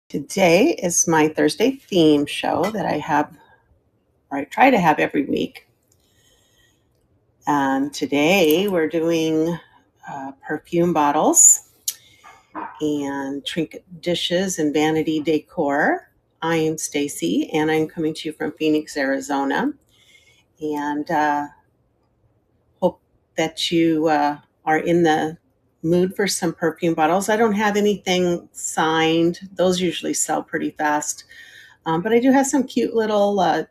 Today is my Thursday theme show that I have, or I try to have every week. And today we're doing perfume bottles and trinket dishes and vanity decor. I am Stacy, and I'm coming to you from Phoenix, Arizona. And hope that you are in the mood for some perfume bottles. I don't have anything signed; those usually sell pretty fast. But I do have some cute little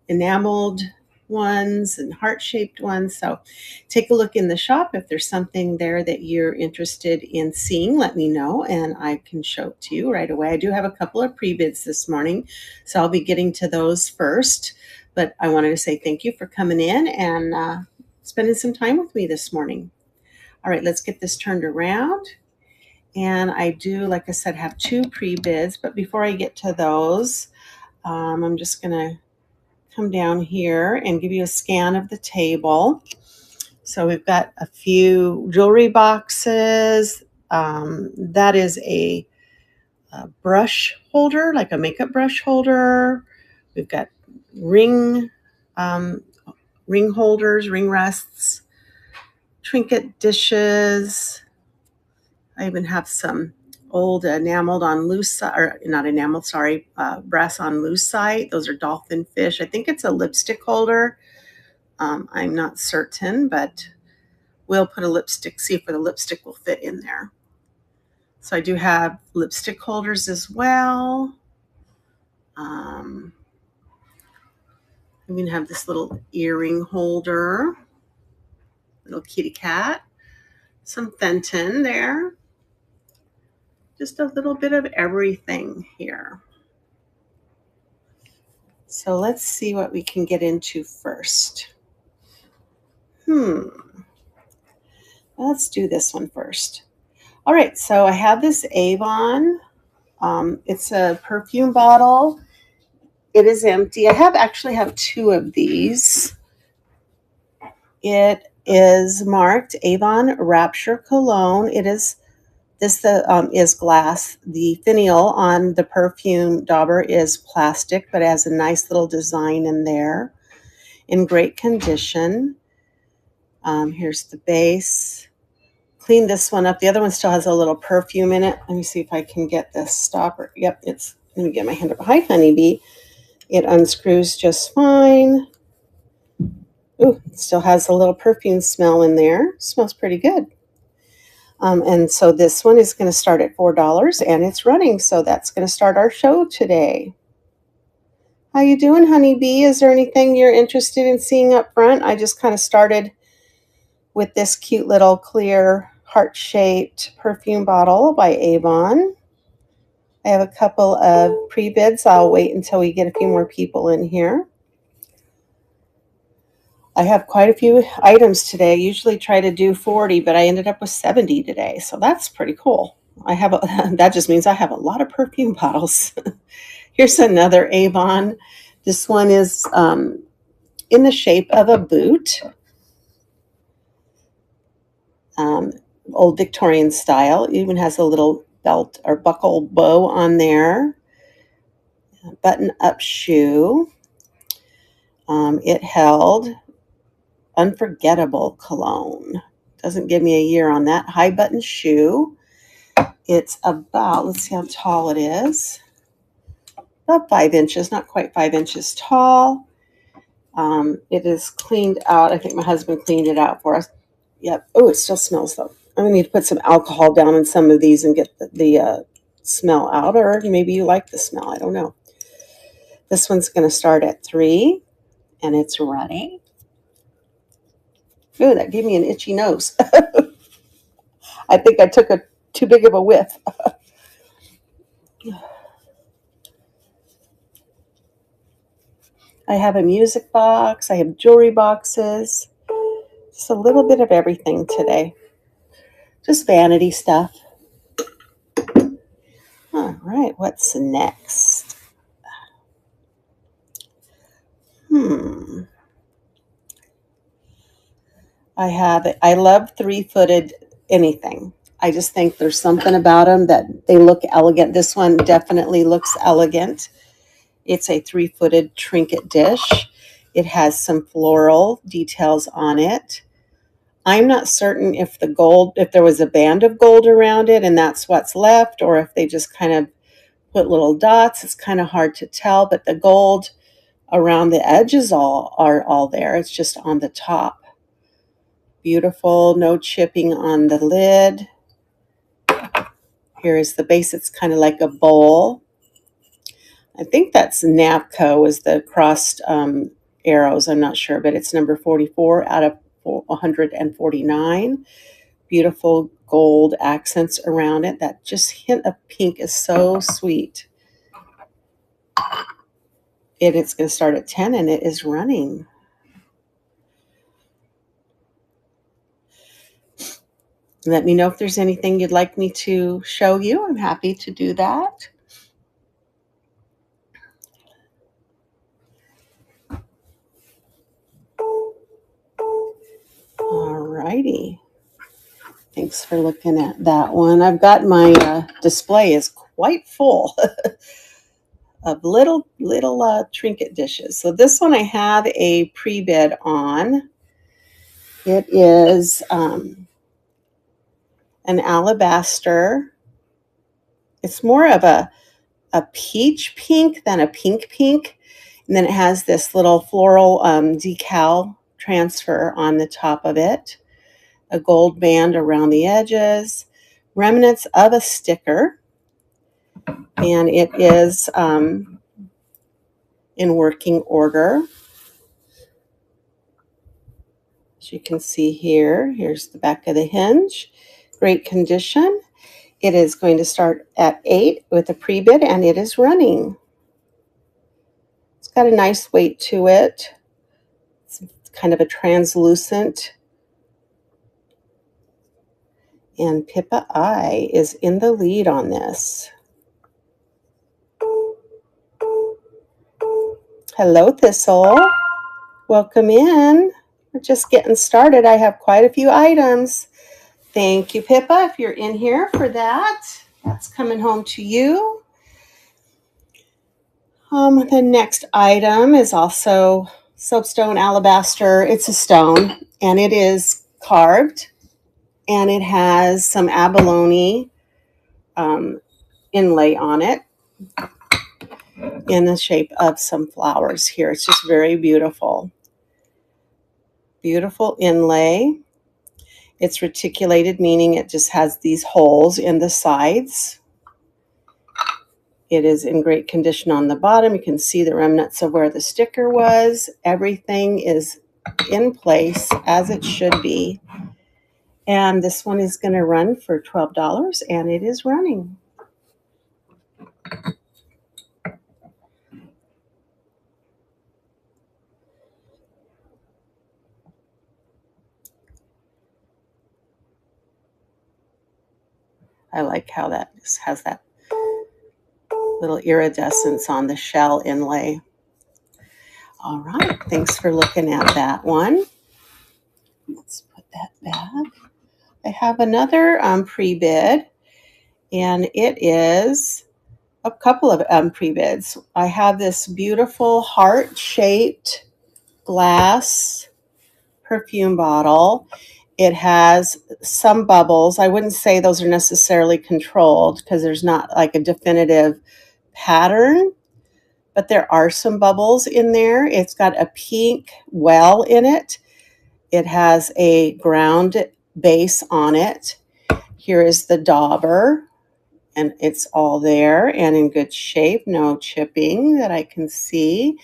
enameled ones and heart-shaped ones. So take a look in the shop. If there's something there that you're interested in seeing, let me know and I can show it to you right away. I do have a couple of pre-bids this morning, so I'll be getting to those first. But I wanted to say thank you for coming in and spending some time with me this morning. All right, let's get this turned around. And I do, like I said, have two pre-bids. But before I get to those, I'm just going to come down here and give you a scan of the table. So we've got a few jewelry boxes. That is a brush holder, like a makeup brush holder. We've got ring holders, ring rests, trinket dishes. I even have some old enameled on lucite, or not enameled, sorry, brass on lucite. Those are dolphin fish. I think it's a lipstick holder. I'm not certain, but we'll put a lipstick, see if the lipstick will fit in there. So I do have lipstick holders as well. I even have this little earring holder, little kitty cat, some Fenton there. Just a little bit of everything here. So let's see what we can get into first. Let's do this one first. All right, so I have this Avon. It's a perfume bottle. It is empty. I actually have two of these. It is marked Avon Rapture Cologne. This is glass. The finial on the perfume dauber is plastic, but it has a nice little design in there. In great condition. Here's the base. Clean this one up. The other one still has a little perfume in it. Let me see if I can get this stopper. Yep, let me get my hand up. Hi, Honeybee. It unscrews just fine. Ooh, it still has a little perfume smell in there. Smells pretty good. And so this one is going to start at $4 and it's running. So that's going to start our show today. How you doing, Honeybee? Is there anything you're interested in seeing up front? I just kind of started with this cute little clear heart-shaped perfume bottle by Avon. I have a couple of pre-bids. I'll wait until we get a few more people in here. I have quite a few items today. I usually try to do 40, but I ended up with 70 today, so that's pretty cool. That just means I have a lot of perfume bottles. Here's another Avon. This one is in the shape of a boot. Old Victorian style. It even has a little belt or buckle bow on there. Button-up shoe. It held unforgettable cologne. Doesn't give me a year on that. High button shoe. It's about, let's see how tall it is. About 5 inches, not quite 5 inches tall. It is cleaned out. I think my husband cleaned it out for us. Yep. Oh, it still smells though. I'm going to need to put some alcohol down in some of these and get the smell out, or maybe you like the smell. I don't know. This one's going to start at $3 and it's running. Ooh, that gave me an itchy nose. I think I took too big of a whiff. I have a music box. I have jewelry boxes. Just a little bit of everything today. Just vanity stuff. All right, what's next? I love three-footed anything. I just think there's something about them that they look elegant. This one definitely looks elegant. It's a 3-footed trinket dish. It has some floral details on it. I'm not certain if if there was a band of gold around it and that's what's left, or if they just kind of put little dots. It's kind of hard to tell, but the gold around the edges are all there. It's just on the top. Beautiful, no chipping on the lid. Here is the base. It's kind of like a bowl. I think that's Navco is the crossed arrows. I'm not sure, but it's number 44 out of 149. Beautiful gold accents around it. That just hint of pink is so sweet. It's going to start at 10 and it is running. Let me know if there's anything you'd like me to show you. I'm happy to do that. All righty. Thanks for looking at that one. I've got my display is quite full of little trinket dishes. So this one I have a pre-bid on. It is an alabaster. It's more of a peach pink than a pink pink. And then it has this little floral decal transfer on the top of it, a gold band around the edges, remnants of a sticker, and it is in working order. As you can see here, here's the back of the hinge. Great condition. It is going to start at 8 with a pre-bid, and it is running. It's got a nice weight to it. It's kind of a translucent. And Pippa I is in the lead on this. Hello, Thistle. Welcome in. We're just getting started. I have quite a few items. Thank you, Pippa, if you're in here for that. That's coming home to you. The next item is also soapstone alabaster. It's a stone, and it is carved, and it has some abalone inlay on it in the shape of some flowers here. It's just very beautiful. Beautiful inlay. It's reticulated, meaning it just has these holes in the sides. It is in great condition on the bottom. You can see the remnants of where the sticker was. Everything is in place as it should be. And this one is going to run for $12, and it is running. I like how that just has that little iridescence on the shell inlay. All right, thanks for looking at that one. Let's put that back. I have another pre-bid, and it is a couple of pre-bids. I have this beautiful heart-shaped glass perfume bottle. It has some bubbles. I wouldn't say those are necessarily controlled because there's not like a definitive pattern, but there are some bubbles in there. It's got a pink well in it. It has a ground base on it. Here is the dauber, and it's all there and in good shape. No chipping that I can see.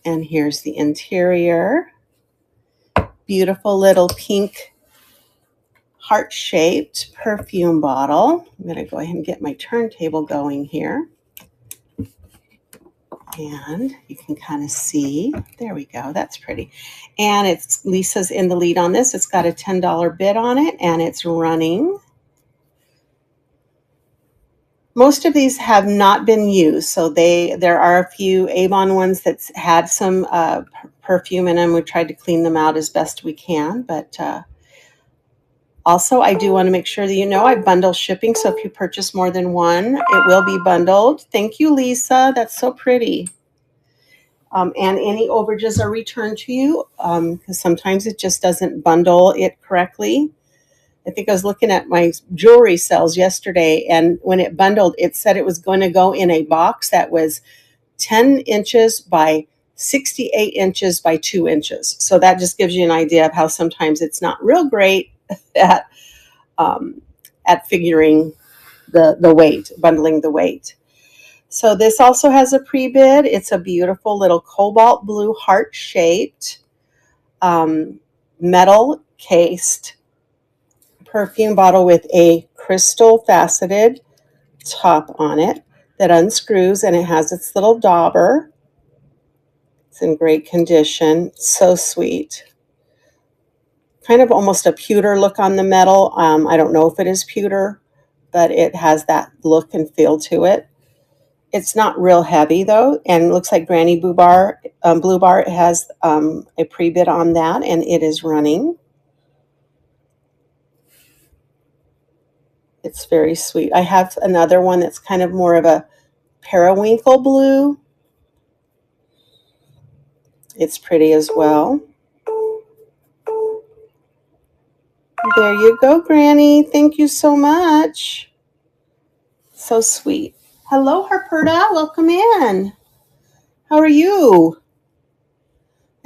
And here's the interior. Beautiful little pink heart-shaped perfume bottle. I'm going to go ahead and get my turntable going here. And you can kind of see, there we go, that's pretty. And Lisa's in the lead on this. It's got a $10 bid on it, and it's running. Most of these have not been used, so there are a few Avon ones that's had some perfume in them. We tried to clean them out as best we can, but Also, I do want to make sure that you know I bundle shipping, so if you purchase more than one, it will be bundled. Thank you, Lisa. That's so pretty. And any overages are returned to you because sometimes it just doesn't bundle it correctly. I think I was looking at my jewelry sales yesterday, and when it bundled, it said it was going to go in a box that was 10 inches by 68 inches by 2 inches. So that just gives you an idea of how sometimes it's not real great at um, at figuring the weight, bundling the weight. So this also has a pre-bid. It's a beautiful little cobalt blue heart-shaped metal cased perfume bottle with a crystal faceted top on it that unscrews, and it has its little dauber. It's in great condition. So sweet. Kind of almost a pewter look on the metal. I don't know if it is pewter, but it has that look and feel to it. It's not real heavy though, and it looks like Granny Blue Bar. It has a pre-bid on that, and it is running. It's very sweet. I have another one that's kind of more of a periwinkle blue. It's pretty as well. There you go, Granny. Thank you so much. So sweet. Hello, Harperta. Welcome in. How are you?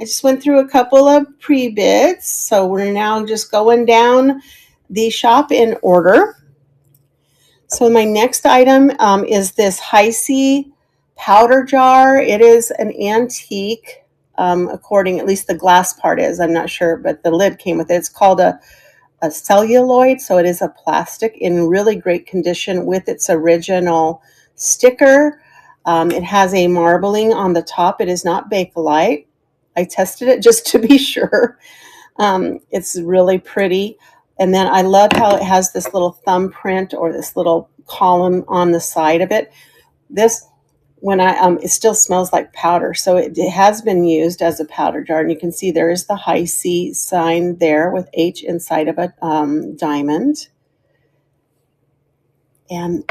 I just went through a couple of pre-bids, so we're now just going down the shop in order. So my next item is this High C powder jar. It is an antique, according, at least the glass part is. I'm not sure, but the lid came with it. It's called a celluloid, so it is a plastic in really great condition with its original sticker. It has a marbling on the top. It is not Bakelite. I tested it just to be sure. It's really pretty. And then I love how it has this little thumbprint or this little column on the side of it. This, when it still smells like powder. So it has been used as a powder jar. And you can see there is the High C sign there with H inside of a diamond. And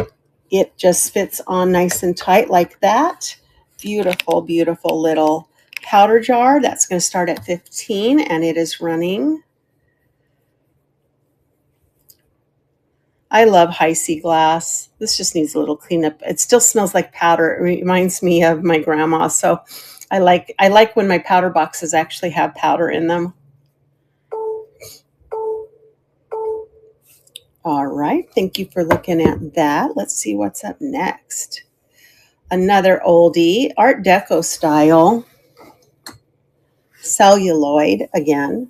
it just fits on nice and tight like that. Beautiful, beautiful little powder jar. That's going to start at $15, and it is running. I love High C glass. This just needs a little cleanup. It still smells like powder. It reminds me of my grandma. So I like when my powder boxes actually have powder in them. All right. Thank you for looking at that. Let's see what's up next. Another oldie, Art Deco style celluloid again.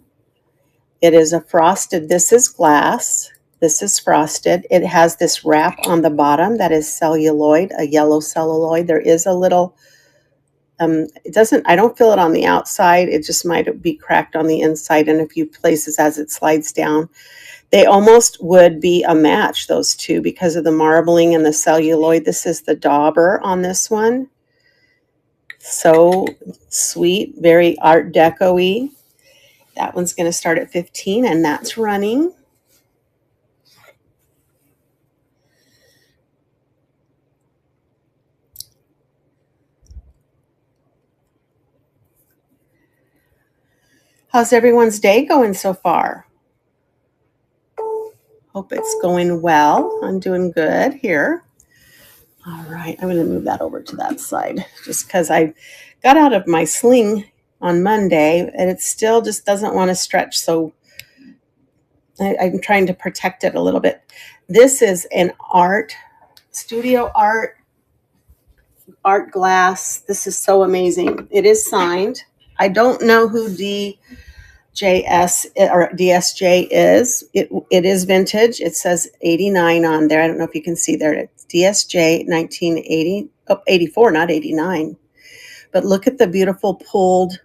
It is a frosted, this is glass. This is frosted. It has this wrap on the bottom that is celluloid, a yellow celluloid. There is a little, I don't feel it on the outside. It just might be cracked on the inside in a few places as it slides down. They almost would be a match, those two, because of the marbling and the celluloid. This is the dauber on this one. So sweet, very Art Deco-y. That one's going to start at $15, and that's running. How's everyone's day going so far? Hope it's going well. I'm doing good here. All right, I'm going to move that over to that side just because I got out of my sling on Monday, and it still just doesn't want to stretch, so I'm trying to protect it a little bit. This is an studio art glass. This is so amazing. It is signed. I don't know who DJS or DSJ is. It is vintage. It says 89 on there. I don't know if you can see there. It's DSJ 1980, 84, not 89. But look at the beautiful pulled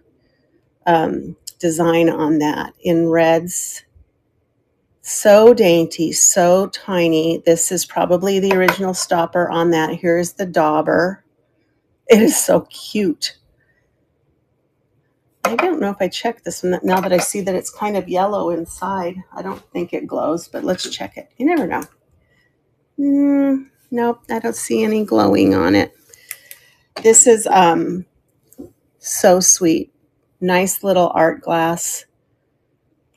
design on that in reds. So dainty, so tiny. This is probably the original stopper on that. Here's the dauber. It is so cute. I don't know if I checked this one now that I see that it's kind of yellow inside. I don't think it glows, but let's check it. You never know. Nope, I don't see any glowing on it. This is so sweet. Nice little art glass,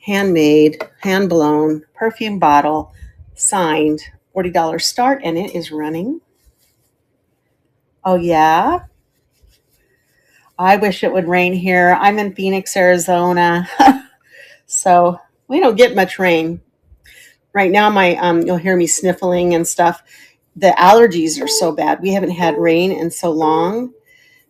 handmade, hand blown, perfume bottle, signed, $40 start, and it is running. Oh, yeah? I wish it would rain here. I'm in Phoenix, Arizona. So we don't get much rain. Right now, you'll hear me sniffling and stuff. The allergies are so bad. We haven't had rain in so long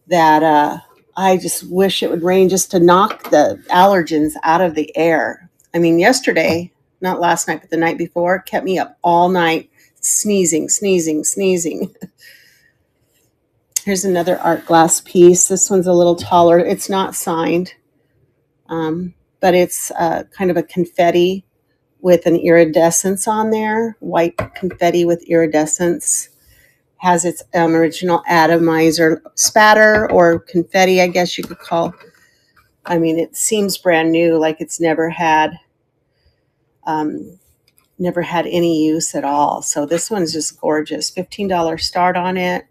that I just wish it would rain just to knock the allergens out of the air. I mean, yesterday, not last night, but the night before, kept me up all night sneezing, sneezing, sneezing. Here's another art glass piece. This one's a little taller. It's not signed, but it's kind of a confetti with an iridescence on there, white confetti with iridescence. Has its original atomizer spatter or confetti, I guess you could call. I mean, it seems brand new, like it's never had any use at all. So this one's just gorgeous. $15 start on it.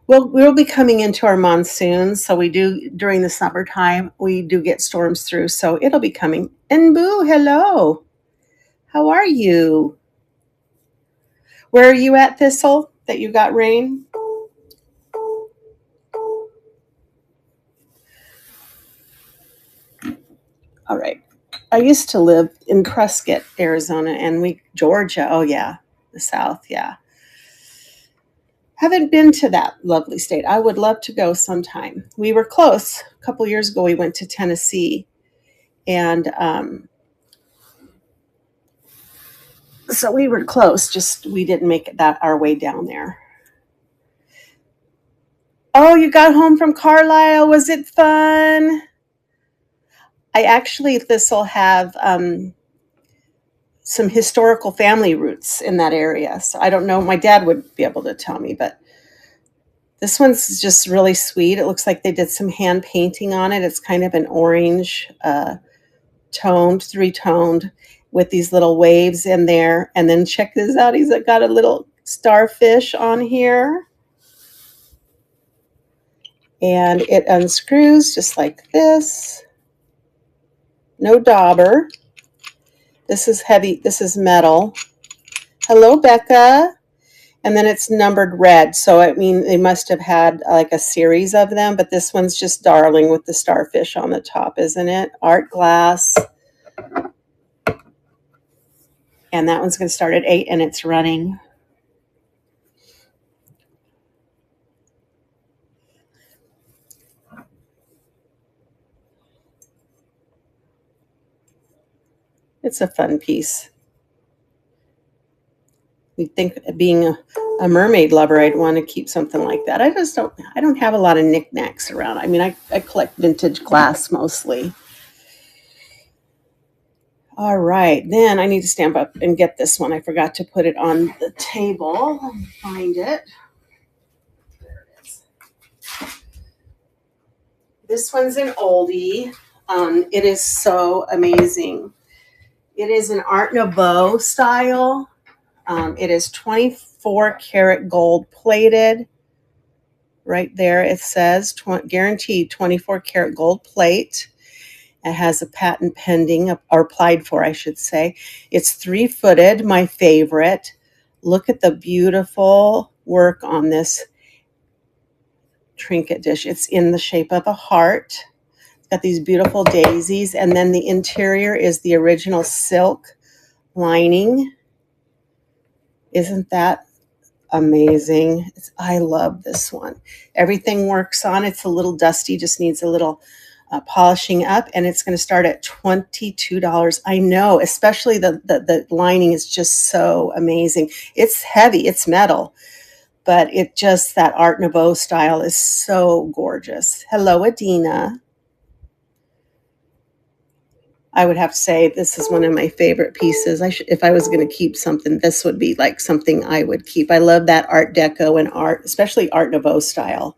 We'll be coming into our monsoons, so we do during the summertime. We do get storms through, so it'll be coming. And Boo, hello. How are you? Where are you at, Thistle, that you got rain? All right. I used to live in Prescott, Arizona, and Georgia. Oh, yeah. The South, yeah. Haven't been to that lovely state. I would love to go sometime. We were close. A couple years ago, we went to Tennessee. And so we were close, just we didn't make it our way down there. Oh, you got home from Carlisle. Was it fun? I actually, This'll have some historical family roots in that area. So I don't know. My dad would be able to tell me, but this one's just really sweet. It looks like they did some hand painting on it. It's kind of an orange toned, three-toned with these little waves in there. And then check this out. He's got a little starfish on here. And it unscrews just like this. No dauber. This is heavy. This is metal. Hello, Becca. And then it's numbered red. So, I mean, they must have had like a series of them. But this one's just darling with the starfish on the top, isn't it? Art glass. And that one's going to start at 8 and it's running. It's a fun piece. You'd think being a mermaid lover, I'd want to keep something like that. I don't have a lot of knickknacks around. I mean, I collect vintage glass mostly. All right, then I need to stamp up and get this one. I forgot to put it on the table. Let me find it. There it is. This one's an oldie. It is so amazing. It is an Art Nouveau style. It is 24 karat gold plated. Right there it says guaranteed 24 karat gold plate. It has a patent pending, or applied for, I should say. It's 3-footed, my favorite. Look at the beautiful work on this trinket dish. It's in the shape of a heart. It's got these beautiful daisies, and then the interior is the original silk lining. Isn't that amazing? I love this one. Everything works on. It's a little dusty, just needs a little polishing up, and it's going to start at $22. I know, especially the lining is just so amazing. It's heavy, it's metal, but it just, that Art Nouveau style is so gorgeous. Hello, Adina. I would have to say this is one of my favorite pieces. If I was going to keep something, this would be like something I would keep. I love that Art Deco and art, especially Art Nouveau style.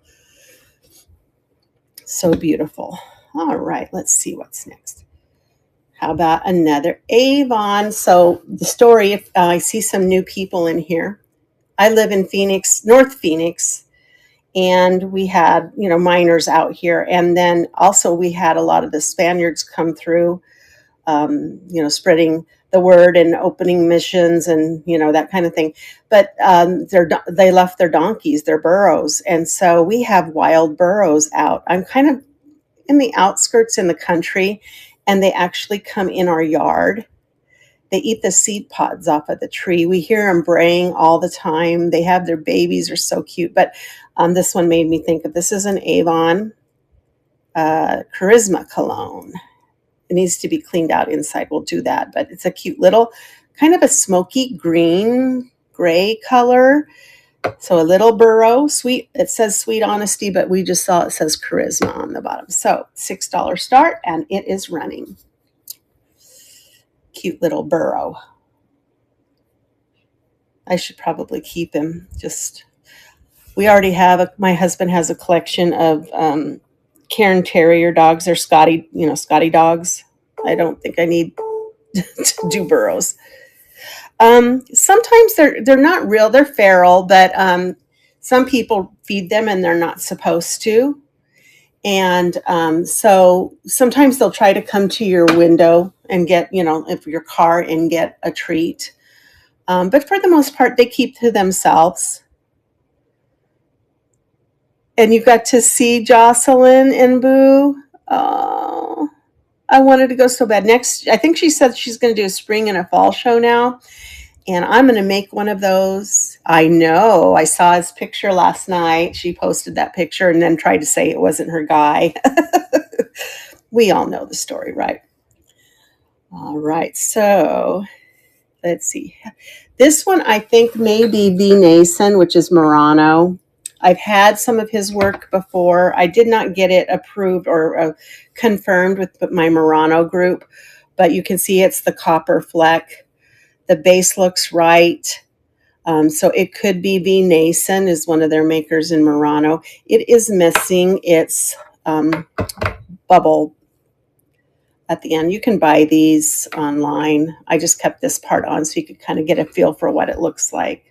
So beautiful. All right, let's see what's next. How about another Avon? So the story, if I see some new people in here. I live in Phoenix, North Phoenix, and we had, miners out here. And then also we had a lot of the Spaniards come through, spreading the word and opening missions and, that kind of thing. But they left their donkeys, their burros. And so we have wild burros out. I'm kind of in the outskirts in the country, and they actually come in our yard. They eat the seed pods off of the tree. We hear them braying all the time. They have their babies, are so cute. But this one made me think of, this is an Avon Charisma cologne. It needs to be cleaned out inside. We'll do that. But it's a cute little, kind of a smoky green, gray color. So a little burro, sweet. It says sweet honesty, but we just saw it says charisma on the bottom. So $6 start, and it is running. Cute little burro. I should probably keep him. We already have, my husband has a collection of Cairn Terrier dogs. They're Scotty dogs. I don't think I need to do burros. Sometimes they're not real. They're feral, but some people feed them and they're not supposed to. And so sometimes they'll try to come to your window and get, if your car and get a treat. But for the most part, they keep to themselves. And you got to see Jocelyn and Boo. Oh, I wanted to go so bad. Next, I think she said she's going to do a spring and a fall show now. And I'm going to make one of those. I know. I saw his picture last night. She posted that picture and then tried to say it wasn't her guy. We all know the story, right? All right. So let's see. This one I think may be V. Nason, which is Murano. I've had some of his work before. I did not get it approved or confirmed with my Murano group, but you can see it's the copper fleck. The base looks right. So it could be V. Nason is one of their makers in Murano. It is missing its bubble at the end. You can buy these online. I just kept this part on so you could kind of get a feel for what it looks like.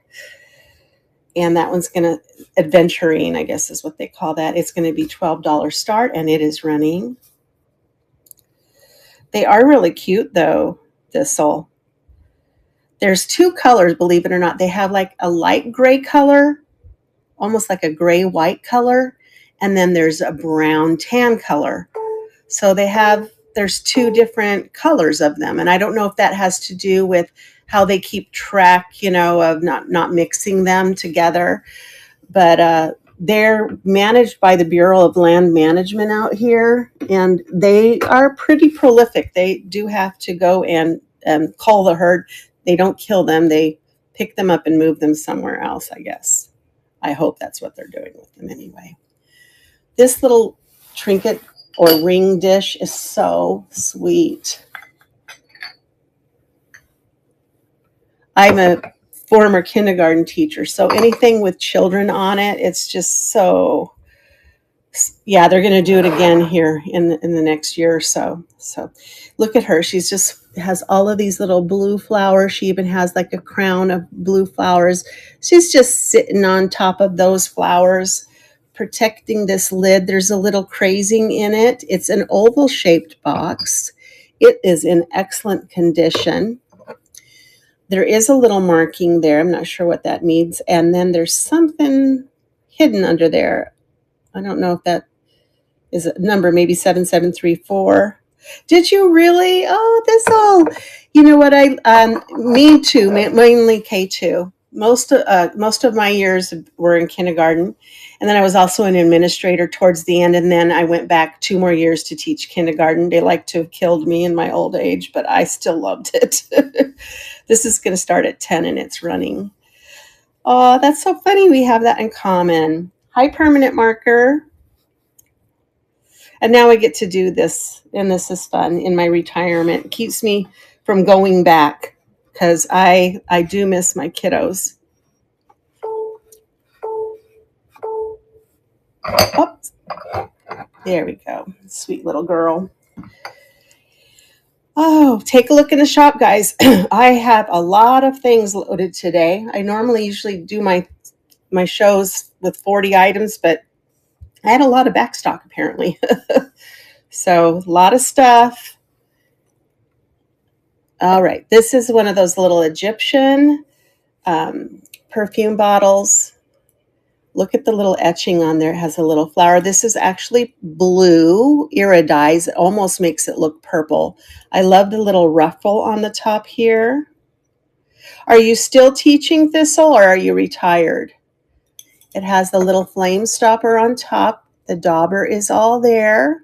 And that one's going to, adventuring, I guess is what they call that. It's going to be $12 start, and it is running. They are really cute, though, Thistle. There's two colors, believe it or not. They have like a light gray color, almost like a gray-white color, and then there's a brown tan color. So there's two different colors of them. And I don't know if that has to do with how they keep track, of not mixing them together. But they're managed by the Bureau of Land Management out here, and they are pretty prolific. They do have to go and cull the herd. They don't kill them. They pick them up and move them somewhere else, I guess. I hope that's what they're doing with them anyway. This little trinket or ring dish is so sweet. I'm a former kindergarten teacher, so anything with children on it, it's just so, yeah, they're going to do it again here in the next year or so. So look at her. She's just has all of these little blue flowers. She even has like a crown of blue flowers. She's just sitting on top of those flowers, protecting this lid. There's a little crazing in it. It's an oval shaped box. It is in excellent condition. There is a little marking there. I'm not sure what that means. And then there's something hidden under there. I don't know if that is a number, maybe 7734. Did you really? Oh, this all, you know what? Me too, mainly K2. Most of my years were in kindergarten. And then I was also an administrator towards the end. And then I went back 2 more years to teach kindergarten. They like to have killed me in my old age, but I still loved it. This is going to start at 10 and it's running. Oh, that's so funny. We have that in common. Hi, permanent marker. And now I get to do this, and this is fun in my retirement. It keeps me from going back because I do miss my kiddos. Oops. There we go. Sweet little girl. Oh, take a look in the shop, guys. I have a lot of things loaded today. I normally usually do my shows with 40 items, but I had a lot of back stock apparently. So a lot of stuff. All right, this is one of those little Egyptian perfume bottles. Look at the little etching on there. It has a little flower. This is actually blue iridized. It almost makes it look purple. I love the little ruffle on the top here. Are you still teaching, Thistle, or are you retired? It has the little flame stopper on top. The dauber is all there.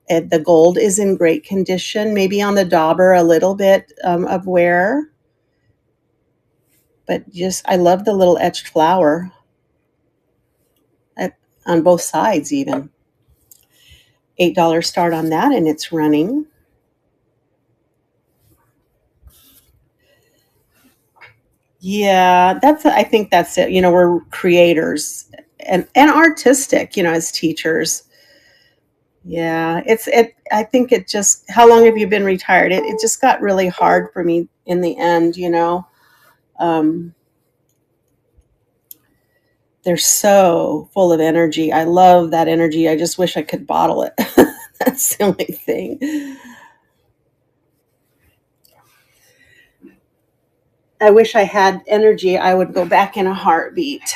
And the gold is in great condition. Maybe on the dauber a little bit of wear. But just, I love the little etched flower. On both sides even. $8 start on that, and it's running. Yeah, I think that's it. You know, we're creators and artistic, you know, as teachers. Yeah, I think it just, how long have you been retired? It just got really hard for me in the end, you know. They're so full of energy. I love that energy. I just wish I could bottle it. That's the only thing. I wish I had energy. I would go back in a heartbeat.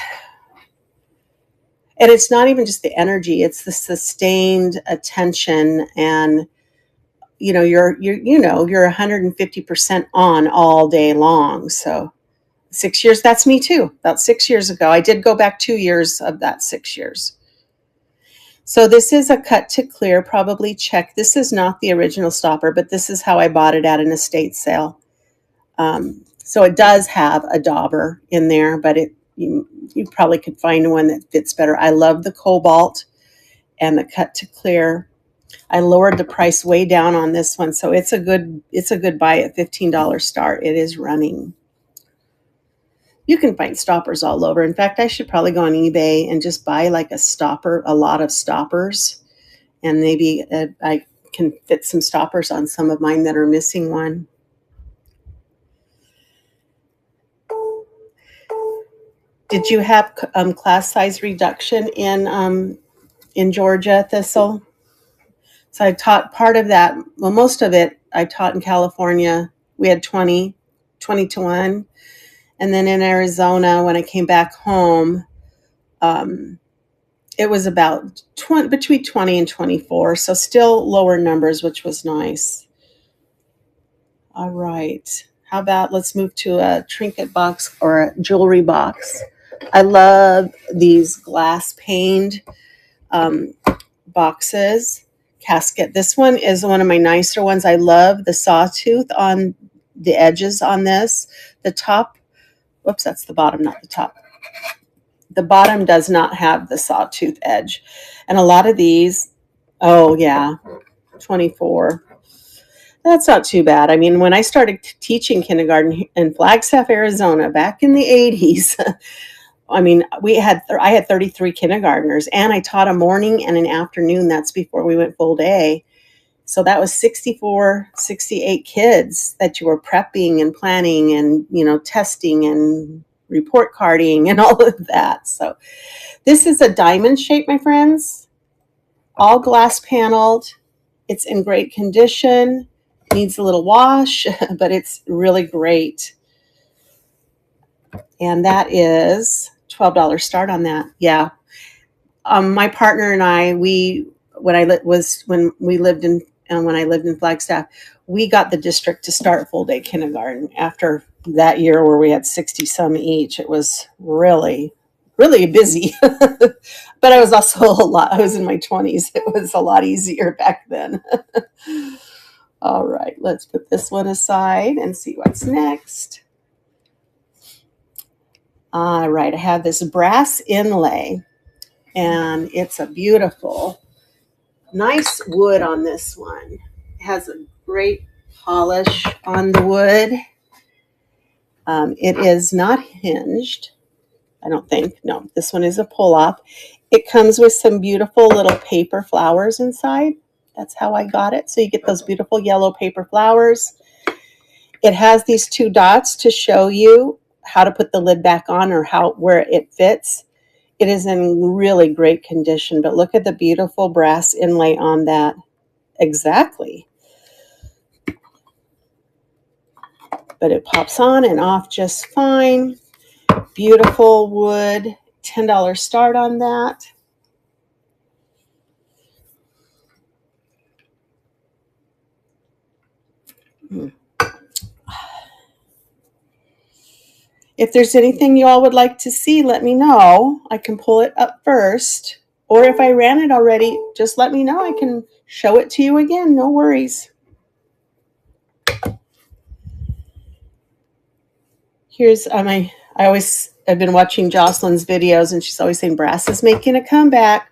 And it's not even just the energy, it's the sustained attention, and you know, you're 150% on all day long. So 6 years, that's me too. About 6 years ago. I did go back 2 years of that 6 years. So this is a cut to clear, probably check. This is not the original stopper, but this is how I bought it at an estate sale. So it does have a dauber in there, but you probably could find one that fits better. I love the cobalt and the cut to clear. I lowered the price way down on this one, so it's a good buy at $15 start. It is running. You can find stoppers all over. In fact, I should probably go on eBay and just buy like a lot of stoppers, and maybe I can fit some stoppers on some of mine that are missing one. Did you have class size reduction in Georgia, Thistle? So I taught part of that. Well, most of it I taught in California. We had 20 to 1. And then in Arizona, when I came back home, it was about between 20 and 24. So still lower numbers, which was nice. All right. How about let's move to a trinket box or a jewelry box. I love these glass paned boxes. Casket. This one is one of my nicer ones. I love the sawtooth on the edges on this. The top, whoops, that's the bottom, not the top. The bottom does not have the sawtooth edge. And a lot of these, oh yeah, 24. That's not too bad. I mean, when I started teaching kindergarten in Flagstaff, Arizona, back in the 80s, I mean, I had 33 kindergartners, and I taught a morning and an afternoon. That's before we went full day. So that was 64, 68 kids that you were prepping and planning and, you know, testing and report carding and all of that. So this is a diamond shape, my friends, all glass paneled. It's in great condition, needs a little wash, but it's really great. And that is $12 start on that. Yeah. My partner and I, when I lived in Flagstaff, we got the district to start full day kindergarten after that year where we had 60 some each. It was really, really busy, but I was also I was in my 20s. It was a lot easier back then. All right, let's put this one aside and see what's next. All right, I have this brass inlay, and it's a beautiful, nice wood on this one. It has a great polish on the wood. It is not hinged, I don't think. No, this one is a pull-off. It comes with some beautiful little paper flowers inside. That's how I got it. So you get those beautiful yellow paper flowers. It has these 2 dots to show you how to put the lid back on or where it fits. It is in really great condition, but look at the beautiful brass inlay on that. Exactly. But it pops on and off just fine. Beautiful wood. $10 start on that. If there's anything you all would like to see, let me know. I can pull it up first. Or if I ran it already, just let me know. I can show it to you again. No worries. Here's I've been watching Jocelyn's videos, and she's always saying brass is making a comeback.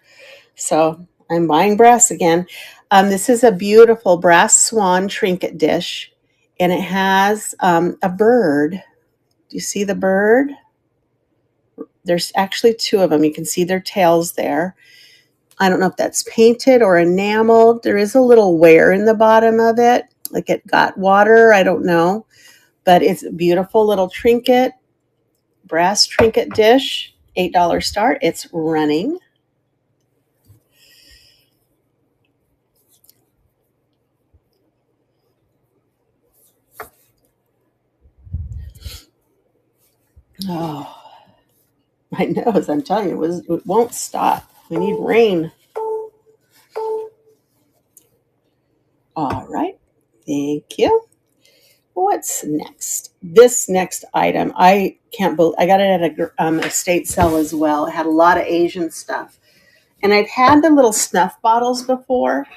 So I'm buying brass again. This is a beautiful brass swan trinket dish, and it has a bird. Do you see the bird? There's actually 2 of them. You can see their tails there. I don't know if that's painted or enameled. There is a little wear in the bottom of it, like it got water. I don't know, but it's a beautiful little trinket, brass trinket dish, $8 start. It's running. Oh, my nose, I'm telling you, it won't stop. We need rain. All right. Thank you. What's next? This next item, I can't believe I got it at a estate sale as well. It had a lot of Asian stuff. And I've had the little snuff bottles before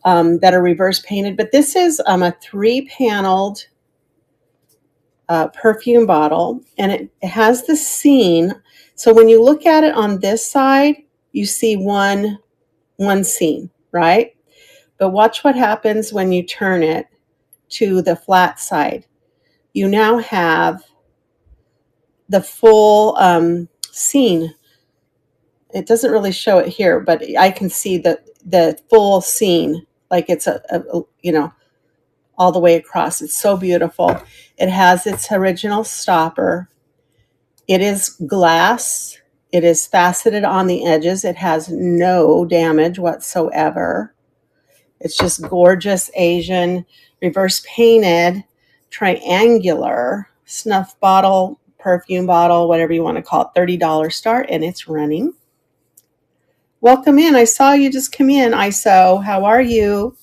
that are reverse painted, but this is a 3-paneled perfume bottle, and it has the scene. So when you look at it on this side, you see one scene, right? But watch what happens when you turn it to the flat side. You now have the full scene. It doesn't really show it here, but I can see the full scene, like it's a all the way across. It's so beautiful. It has its original stopper. It is glass. It is faceted on the edges. It has no damage whatsoever. It's just gorgeous Asian, reverse painted, triangular snuff bottle, perfume bottle, whatever you want to call it, $30 start, and it's running. Welcome in. I saw you just come in, ISO. How are you?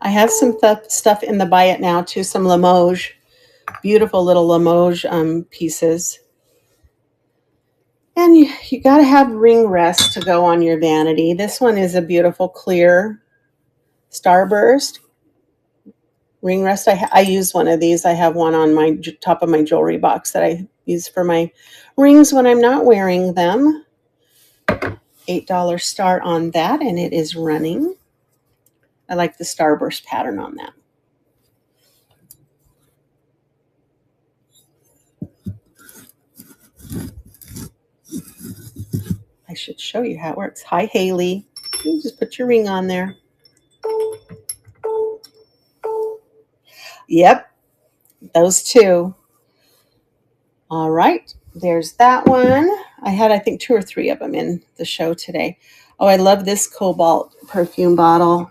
I have some stuff in the buy it now too, some Limoges, beautiful little Limoges pieces. And you got to have ring rest to go on your vanity. This one is a beautiful clear starburst ring rest. I use one of these. I have one on my top of my jewelry box that I use for my rings when I'm not wearing them. $8 start on that, and it is running. I like the starburst pattern on that. I should show you how it works. Hi, Haley. You just put your ring on there. Yep, those 2. All right, there's that one. I had, I think, 2 or 3 of them in the show today. Oh, I love this cobalt perfume bottle.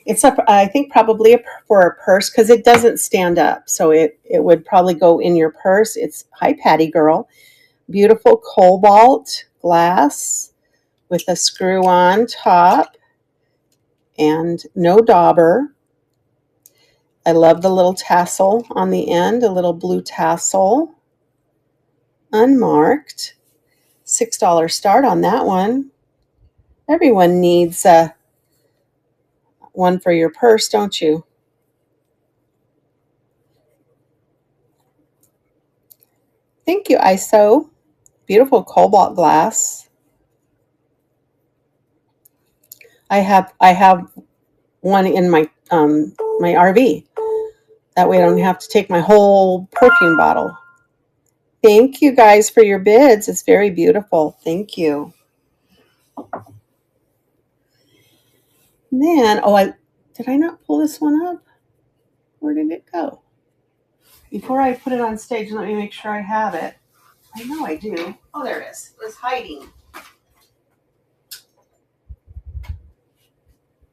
It's I think probably for a purse because it doesn't stand up. So it would probably go in your purse. It's, hi, Patty girl. Beautiful cobalt glass with a screw on top and no dauber. I love the little tassel on the end, a little blue tassel. Unmarked. $6 start on that one. Everyone needs one for your purse, don't you? Thank you, ISO. Beautiful cobalt glass. I have one in my my RV. That way I don't have to take my whole perfume bottle. Thank you guys for your bids. It's very beautiful. Thank you. Man, did I not pull this one up? Where did it go? Before I put it on stage, let me make sure I have it. I know I do. Oh, there it is. It was hiding.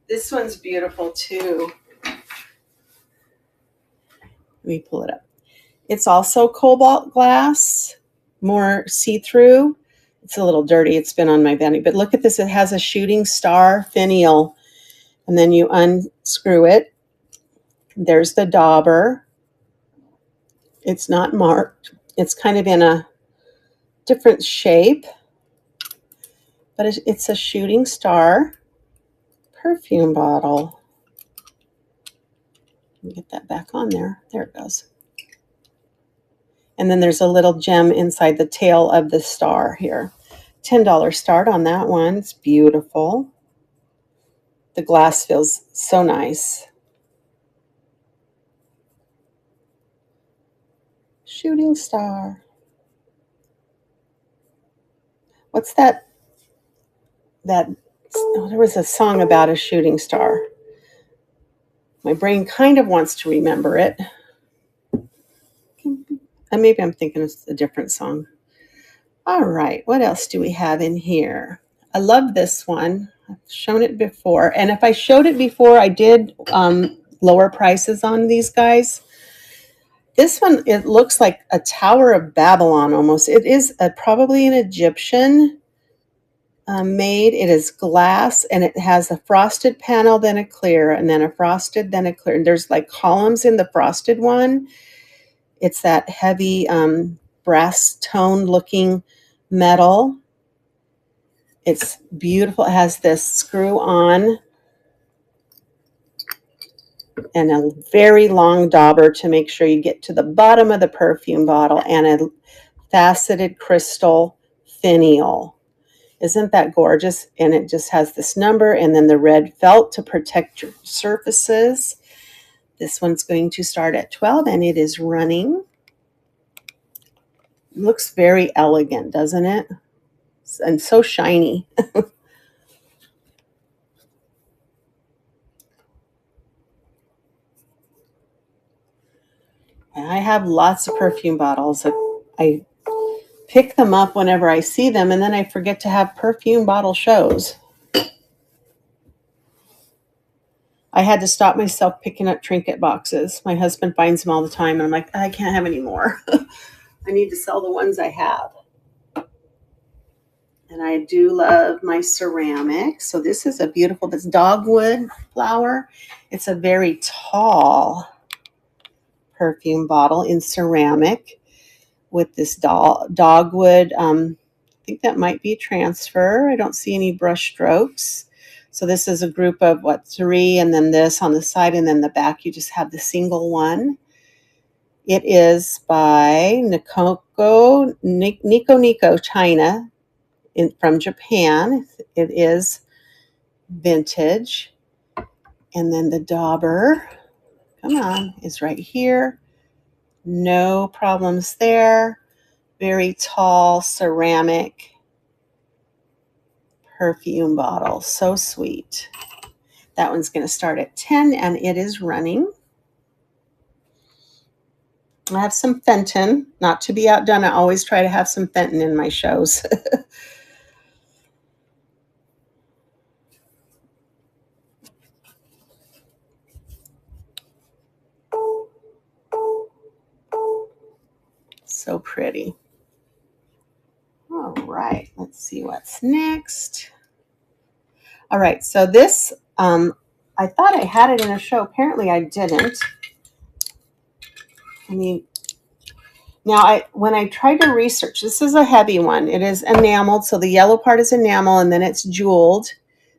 This one's beautiful too. Let me pull it up. It's also cobalt glass, more see-through. It's a little dirty. It's been on my Vanity. But look at this. It has a shooting star finial. And then you unscrew it. There's the dauber. It's not marked. It's kind of in a different shape. But it's a shooting star perfume bottle. Let me get that back on there. There it goes. And then there's a little gem inside the tail of the star here. $10 start on that one. It's beautiful. The glass feels so nice. Shooting star. What's that? There was a song about a shooting star. My brain kind of wants to remember it. And maybe I'm thinking it's a different song. All right, what else do we have in here? I love this one. I've shown it before. And if I showed it before, I did lower prices on these guys. This one, it looks like a Tower of Babylon almost. It is probably an Egyptian made. It is glass, and it has a frosted panel, then a clear, and then a frosted, then a clear. And there's like columns in the frosted one. It's that heavy brass tone looking metal. It's beautiful. It has this screw on and a very long dauber to make sure you get to the bottom of the perfume bottle, and a faceted crystal finial. Isn't that gorgeous? And it just has this number and then the red felt to protect your surfaces. This one's going to start at 12 and it is running. It looks very elegant, doesn't it? And so shiny. I have lots of perfume bottles. I pick them up whenever I see them, and then I forget to have perfume bottle shows. I had to stop myself picking up Trinket boxes. My husband finds them all the time, and I'm like, I can't have any more. I need to sell the ones I have. And I do love my ceramic. So this is a beautiful, this dogwood flower. It's a very tall perfume bottle in ceramic with this dogwood. I think that might be transfer. I don't see any brush strokes. So this is a group of 3, and then this on the side, and then the back you just have the single one. It is by Nico China from Japan. It is vintage. And then the dauber, come on, is right here. No problems there. Very tall ceramic perfume bottle. So sweet. That one's going to start at 10 and it is running. I have some Fenton, not to be outdone. I always try to have some Fenton in my shows. So pretty. All right, let's see what's next. All right, so this, I thought I had it in a show. Apparently I didn't. I mean, now when I tried to research, this is a heavy one. It is enameled, so the yellow part is enamel, and then it's jeweled.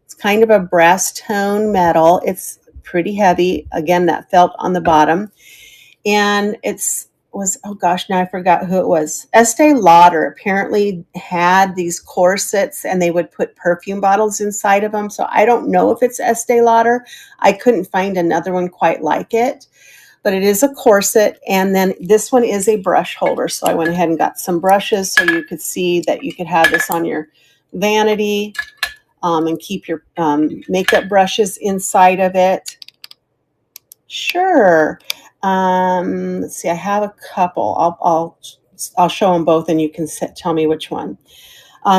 It's kind of a brass tone metal. It's pretty heavy. Again, that felt on the bottom. And it's was, oh gosh, now I forgot who it was. Estee Lauder apparently had these corsets and they would put perfume bottles inside of them. So I don't know if it's Estee Lauder. I couldn't find another one quite like it, but it is a corset. And then this one is a brush holder. So I went ahead and got some brushes so you could see that you could have this on your vanity and keep your makeup brushes inside of it. Sure. Let's see. I have a couple. I'll show them both, and you can tell me which one.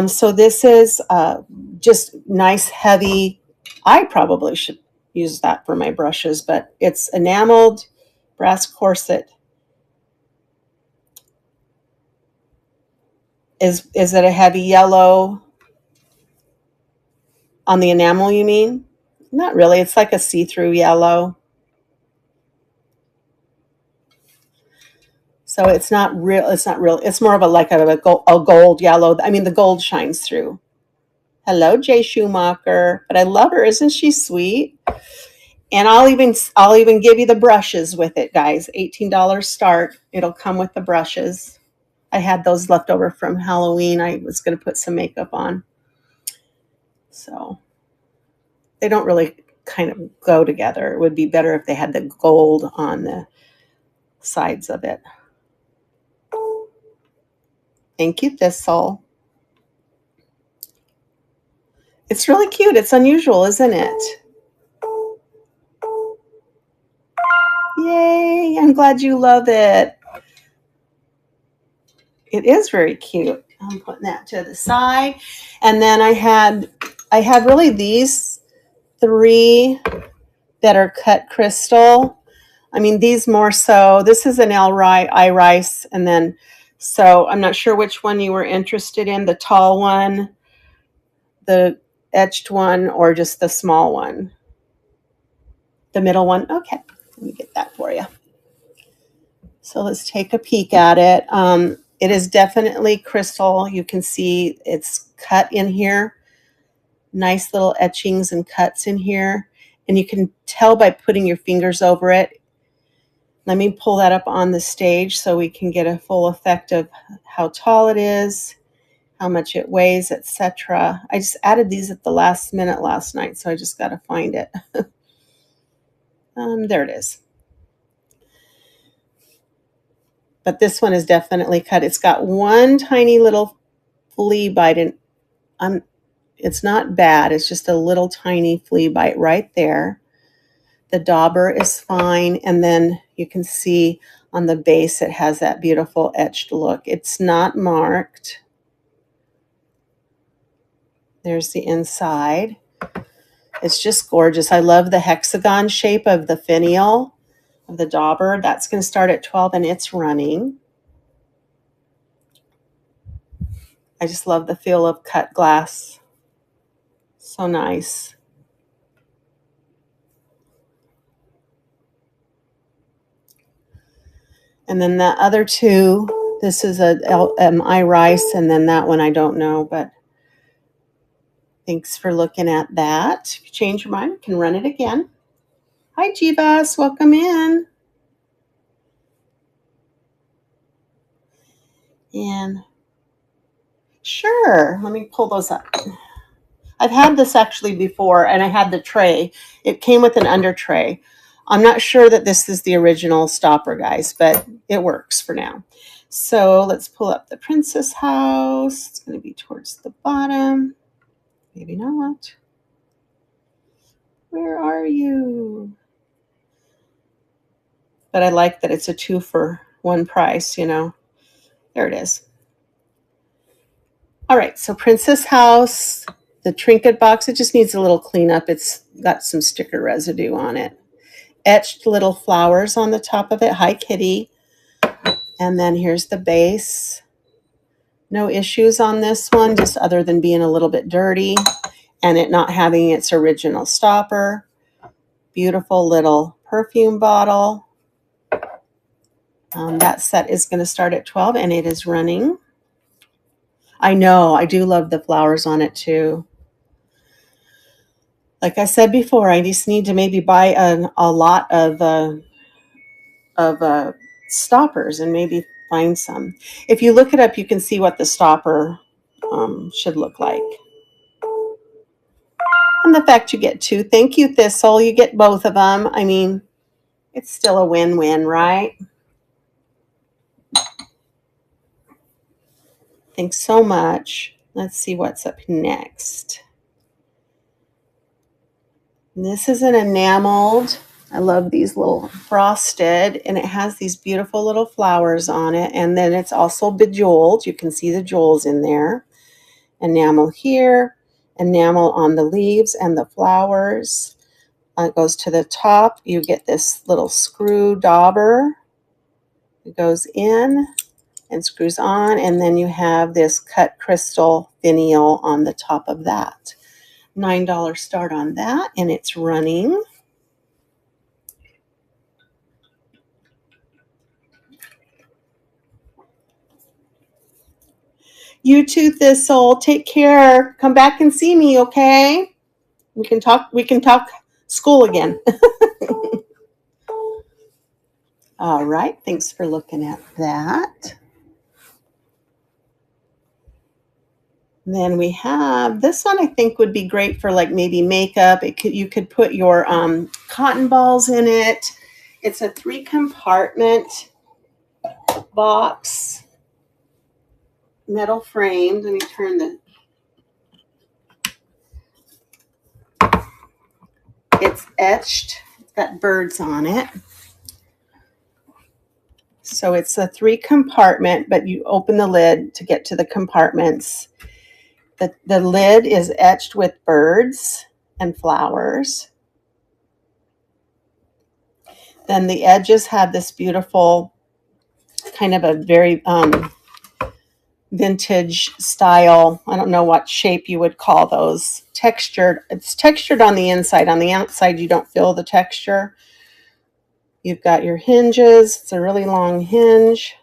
So this is just nice, heavy. I probably should use that for my brushes, but it's enameled brass corset. Is it a heavy yellow on the enamel? You mean? Not really. It's like a see-through yellow. So it's not real. It's not real. It's more of a gold yellow. I mean, the gold shines through. Hello, Jay Schumacher. But I love her. Isn't she sweet? And I'll even give you the brushes with it, guys. $18 start. It'll come with the brushes. I had those left over from Halloween. I was going to put some makeup on. So they don't really kind of go together. It would be better if they had the gold on the sides of it. Thank you, Thistle. It's really cute. It's unusual, isn't it? Yay, I'm glad you love it. It is very cute. I'm putting that to the side. And then I had really these three that are cut crystal. I mean, these more so. This is an iris. And then, so I'm not sure which one you were interested in, the tall one, the etched one, or just the small one. The middle one. Okay, let me get that for you. So let's take a peek at it. It is definitely crystal. You can see it's cut in here. Nice little etchings and cuts in here. And you can tell by putting your fingers over it. Let me pull that up on the stage so we can get a full effect of how tall it is, how much it weighs, etc. I just added these at the last minute last night, so I just got to find it. There it is. But this one is definitely cut. It's got one tiny little flea bite, and it's not bad. It's just a little tiny flea bite right there. The dauber is fine, and then you can see on the base it has that beautiful etched look. It's not marked. There's the inside. It's just gorgeous. I love the hexagon shape of the finial of the dauber. That's going to start at $12 and it's running. I just love the feel of cut glass. So nice. And then the other two, this is a iris, and then that one I don't know, but thanks for looking at that. If you change your mind, you can run it again. Hi, Jivas. Welcome in. And sure, let me pull those up. I've had this actually before, and I had the tray. It came with an under tray. I'm not sure that this is the original stopper, guys, but it works for now. So let's pull up the Princess House. It's going to be towards the bottom. Maybe not. Where are you? But I like that it's a 2 for 1 price, you know. There it is. All right, so Princess House, the Trinket box, it just needs a little cleanup. It's got some sticker residue on it. Etched little flowers on the top of it. Hi, Kitty. And then here's the base. No issues on this one, just other than being a little bit dirty and it not having its original stopper. Beautiful little perfume bottle. That set is going to start at $12 and it is running. I know, I do love the flowers on it too. Like I said before, I just need to maybe buy a lot of stoppers and maybe find some. If you look it up, you can see what the stopper should look like. And the fact you get two, thank you, Thistle, you get both of them. I mean, it's still a win-win, right? Thanks so much. Let's see what's up next. And this is an enameled. I love these little frosted, and it has these beautiful little flowers on it. And then it's also bejeweled. You can see the jewels in there. Enamel here, enamel on the leaves and the flowers. It goes to the top. You get this little screw dauber. It goes in and screws on, and then you have this cut crystal finial on the top of that. $9 start on that, and it's running. You too, Thistle. Take care. Come back and see me, okay? We can talk school again. All right. Thanks for looking at that. Then we have this one. I think would be great for like maybe makeup. You could put your cotton balls in it. It's a 3-compartment box, metal framed. Let me turn the. It's etched. It's got birds on it. So it's a 3-compartment, but you open the lid to get to the compartments. The lid is etched with birds and flowers. Then the edges have this beautiful kind of a very vintage style. I don't know what shape you would call those. Textured. It's textured on the inside. On the outside, you don't feel the texture. You've got your hinges. It's a really long hinge.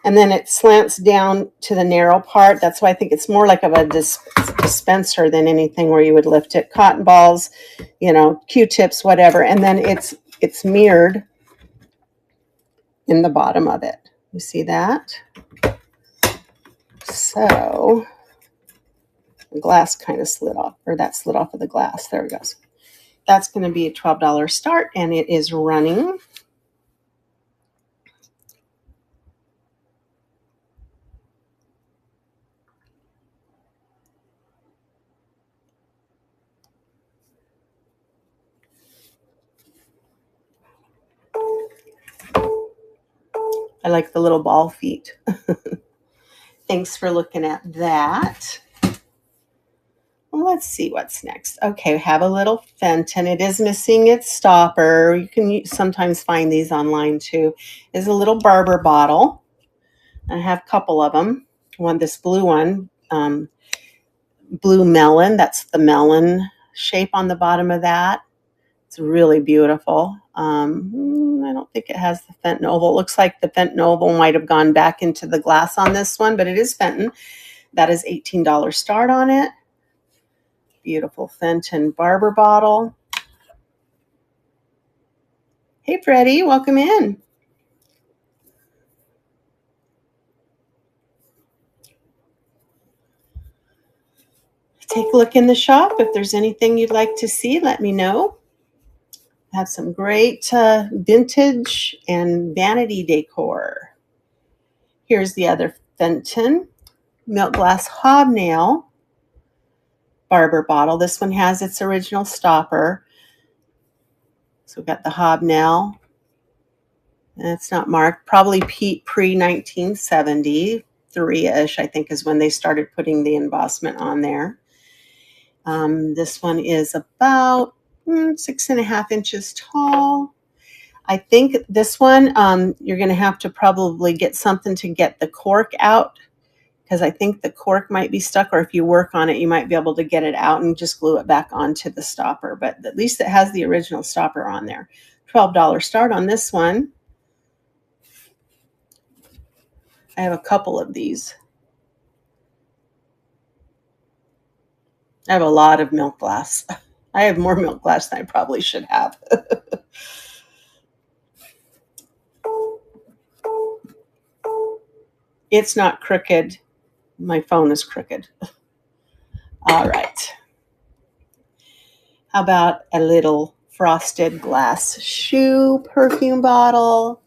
And then it slants down to the narrow part. That's why I think it's more like of a dispenser than anything where you would lift it. Cotton balls, Q-tips, whatever. And then it's mirrored in the bottom of it. You see that? So the glass kind of slid off, or that slid off of the glass. There it goes. That's going to be a $12 start, and it is running. I like the little ball feet. Thanks for looking at that. Well, let's see what's next. Okay, we have a little Fenton. It is missing its stopper. You can sometimes find these online too. It's a little barber bottle. I have a couple of them. This blue one, blue melon. That's the melon shape on the bottom of that. It's really beautiful. I don't think it has the Fenton oval. It looks like the Fenton oval might have gone back into the glass on this one, but it is Fenton. That is $18 start on it. Beautiful Fenton barber bottle. Hey, Freddie, welcome in. Take a look in the shop. If there's anything you'd like to see, let me know. Have some great vintage and vanity decor. Here's the other Fenton milk glass hobnail barber bottle. This one has its original stopper. So we've got the hobnail. And it's not marked. Probably pre-1973-ish, I think, is when they started putting the embossment on there. This one is about 6.5 inches tall. I think this one, you're going to have to probably get something to get the cork out, because I think the cork might be stuck, or if you work on it, you might be able to get it out and just glue it back onto the stopper. But at least it has the original stopper on there. $12 start on this one. I have a couple of these. I have a lot of milk glass. I have more milk glass than I probably should have. It's not crooked. My phone is crooked. All right. How about a little frosted glass shoe perfume bottle?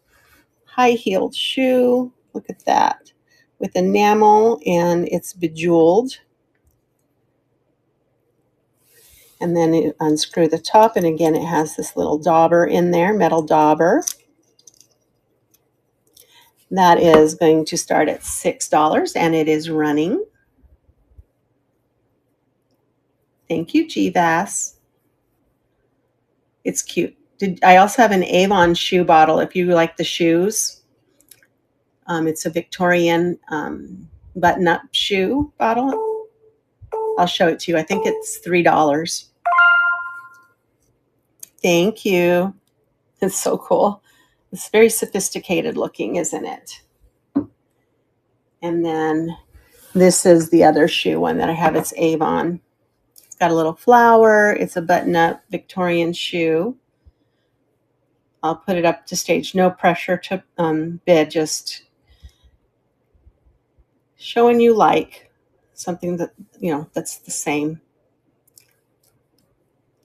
High-heeled shoe. Look at that. With enamel, and it's bejeweled. And then you unscrew the top, and again, it has this little dauber in there, metal dauber. That is going to start at $6, and it is running. Thank you, GVAS. It's cute. I also have an Avon shoe bottle if you like the shoes. It's a Victorian button-up shoe bottle. I'll show it to you. I think it's $3. Thank you. It's so cool. It's very sophisticated looking, isn't it? And then this is the other shoe one that I have. It's Avon. It's got a little flower. It's a button-up Victorian shoe. I'll put it up to stage. No pressure to bid. Just showing you like something that, that's the same.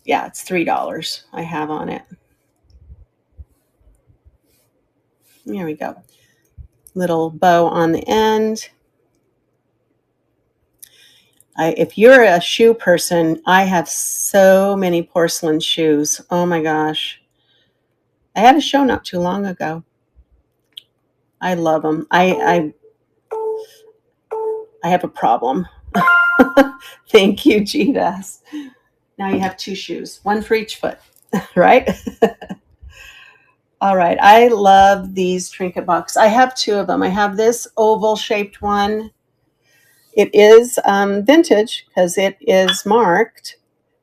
Yeah, it's $3 I have on it. There we go. Little bow on the end. If you're a shoe person, I have so many porcelain shoes. Oh my gosh. I had a show not too long ago. I love them. I have a problem. Thank you, GVAS. Now you have 2 shoes, 1 for each foot, right? All right. I love these Trinket boxes. I have 2 of them. I have this oval shaped one. It is vintage because it is marked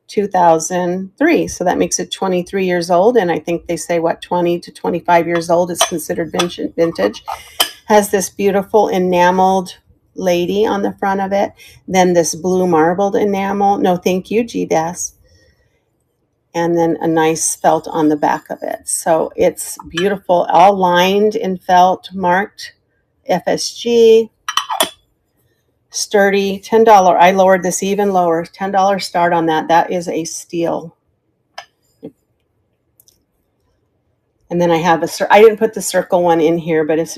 2003. So that makes it 23 years old. And I think they say, 20 to 25 years old is considered vintage. Has this beautiful enameled lady on the front of it. Then this blue marbled enamel. No, thank you, GVAS. And then a nice felt on the back of it. So it's beautiful, all lined in felt, marked FSG. Sturdy, $10. I lowered this even lower, $10 start on that. That is a steal. And then I have I didn't put the circle one in here, but if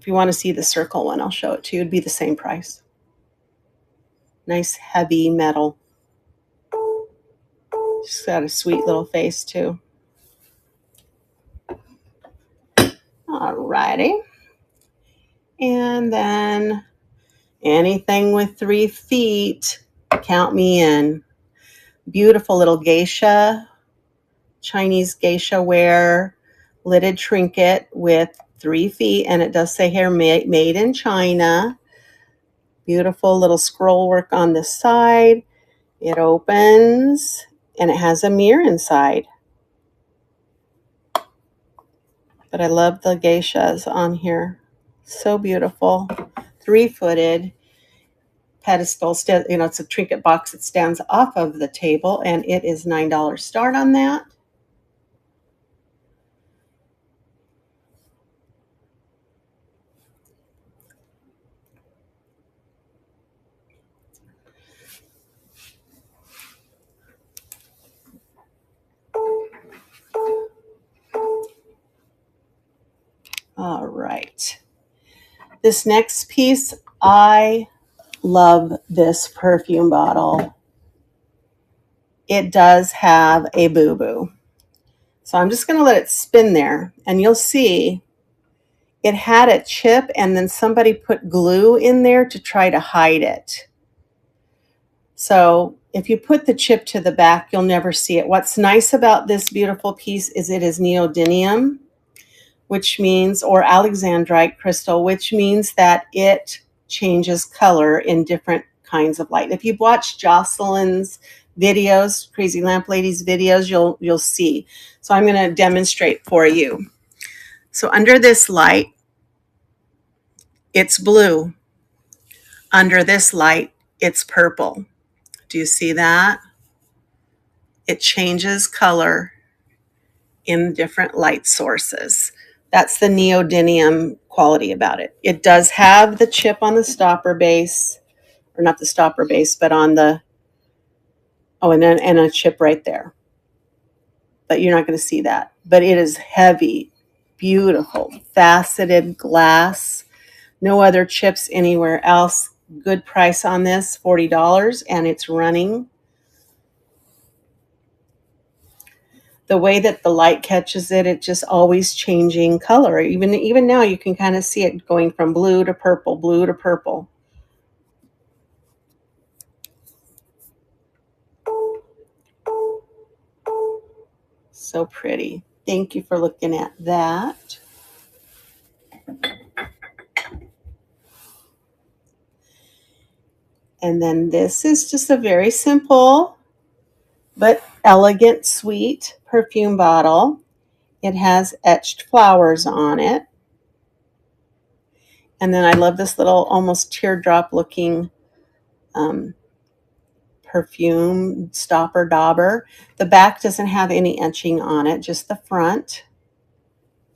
you want to see the circle one, I'll show it to you. It'd be the same price. Nice heavy metal. She's got a sweet little face too. All righty. And then anything with 3 feet, count me in. Beautiful little geisha, Chinese geisha wear, lidded trinket with 3 feet, and it does say here made in China. Beautiful little scroll work on the side. It opens, and it has a mirror inside. But I love the geishas on here. So beautiful. 3-footed. Pedestal, it's a Trinket box that stands off of the table, and it is $9 start on that. All right. This next piece, I love this perfume bottle. It does have a boo-boo. So I'm just going to let it spin there, and you'll see it had a chip, and then somebody put glue in there to try to hide it. So if you put the chip to the back, you'll never see it. What's nice about this beautiful piece is it is neodymium, which means, or alexandrite crystal, which means that it changes color in different kinds of light. If you've watched Jocelyn's videos, Crazy Lamp Lady's videos, you'll see. So I'm going to demonstrate for you. So under this light, it's blue. Under this light, it's purple. Do you see that? It changes color in different light sources. That's the neodymium quality about it. It does have the chip on the stopper base, or not the stopper base, but on the, oh, and a chip right there. But you're not going to see that. But it is heavy, beautiful, faceted glass. No other chips anywhere else. Good price on this, $40, and it's running. The way that the light catches it, it's just always changing color. Even now, you can kind of see it going from blue to purple, blue to purple. So pretty. Thank you for looking at that. And then this is just a very simple but elegant, sweet perfume bottle. It has etched flowers on it. And then I love this little almost teardrop looking perfume stopper dauber. The back doesn't have any etching on it, just the front.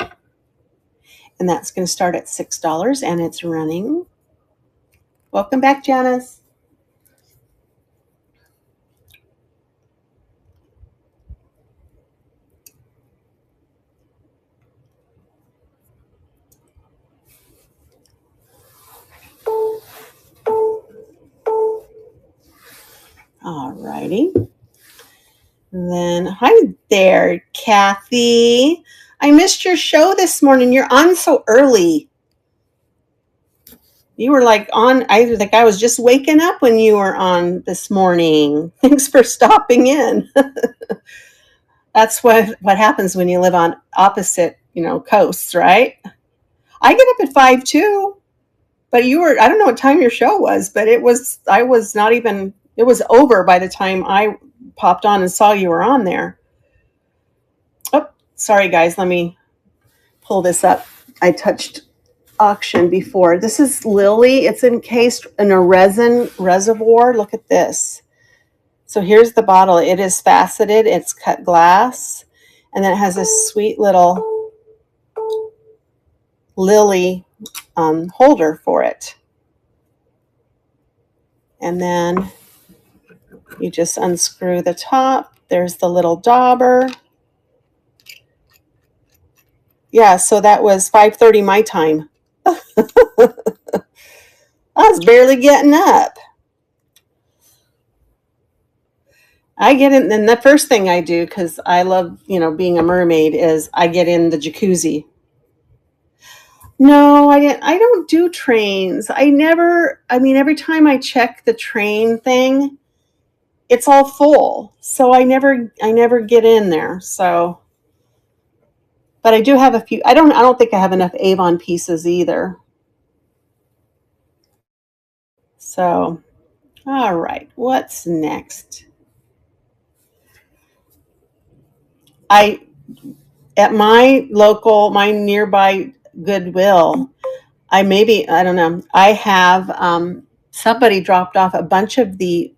And that's going to start at $6 and it's running. Welcome back, Janice. All righty. Then, hi there, Kathy. I missed your show this morning. You're on so early. You were like on, I think I was just waking up when you were on this morning. Thanks for stopping in. That's what happens when you live on opposite, coasts, right? I get up at 5 too. But you were, I don't know what time your show was, but I was not even, it was over by the time I popped on and saw you were on there. Oh, sorry guys, let me pull this up. I touched auction before. This is Lily. It's encased in a resin reservoir. Look at this. So here's the bottle. It is faceted. It's cut glass. And then it has this sweet little lily holder for it. And then you just unscrew the top. There's the little dauber. Yeah, so that was 5:30 my time. I was barely getting up. I get in, and the first thing I do, because I love, being a mermaid, is I get in the jacuzzi. No, I didn't. I don't do trains. Every time I check the train thing, it's all full. So I never get in there. So, but I do have a few. I don't think I have enough Avon pieces either. So, all right. What's next? I At my nearby Goodwill, I don't know. I have somebody dropped off a bunch of the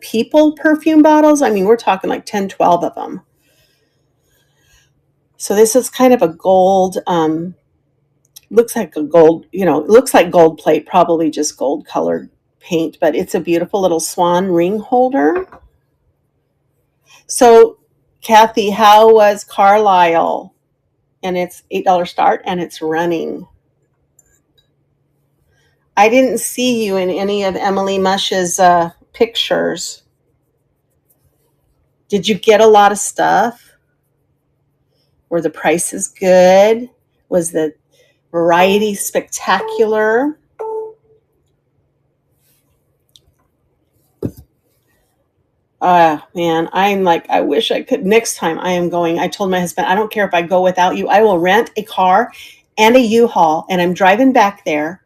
people perfume bottles. I mean, we're talking like 10, 12 of them. So this is kind of a gold, looks like a gold, looks like gold plate, probably just gold colored paint, but it's a beautiful little swan ring holder. So, Kathy, how was Carlisle? And it's $8 start and it's running. I didn't see you in any of Emily Mush's pictures. Did you get a lot of stuff? Were the prices good? Was the variety spectacular? Man, I'm like, I wish I could. Next time I am going, I told my husband, I don't care if I go without you. I will rent a car and a U-Haul, and I'm driving back there.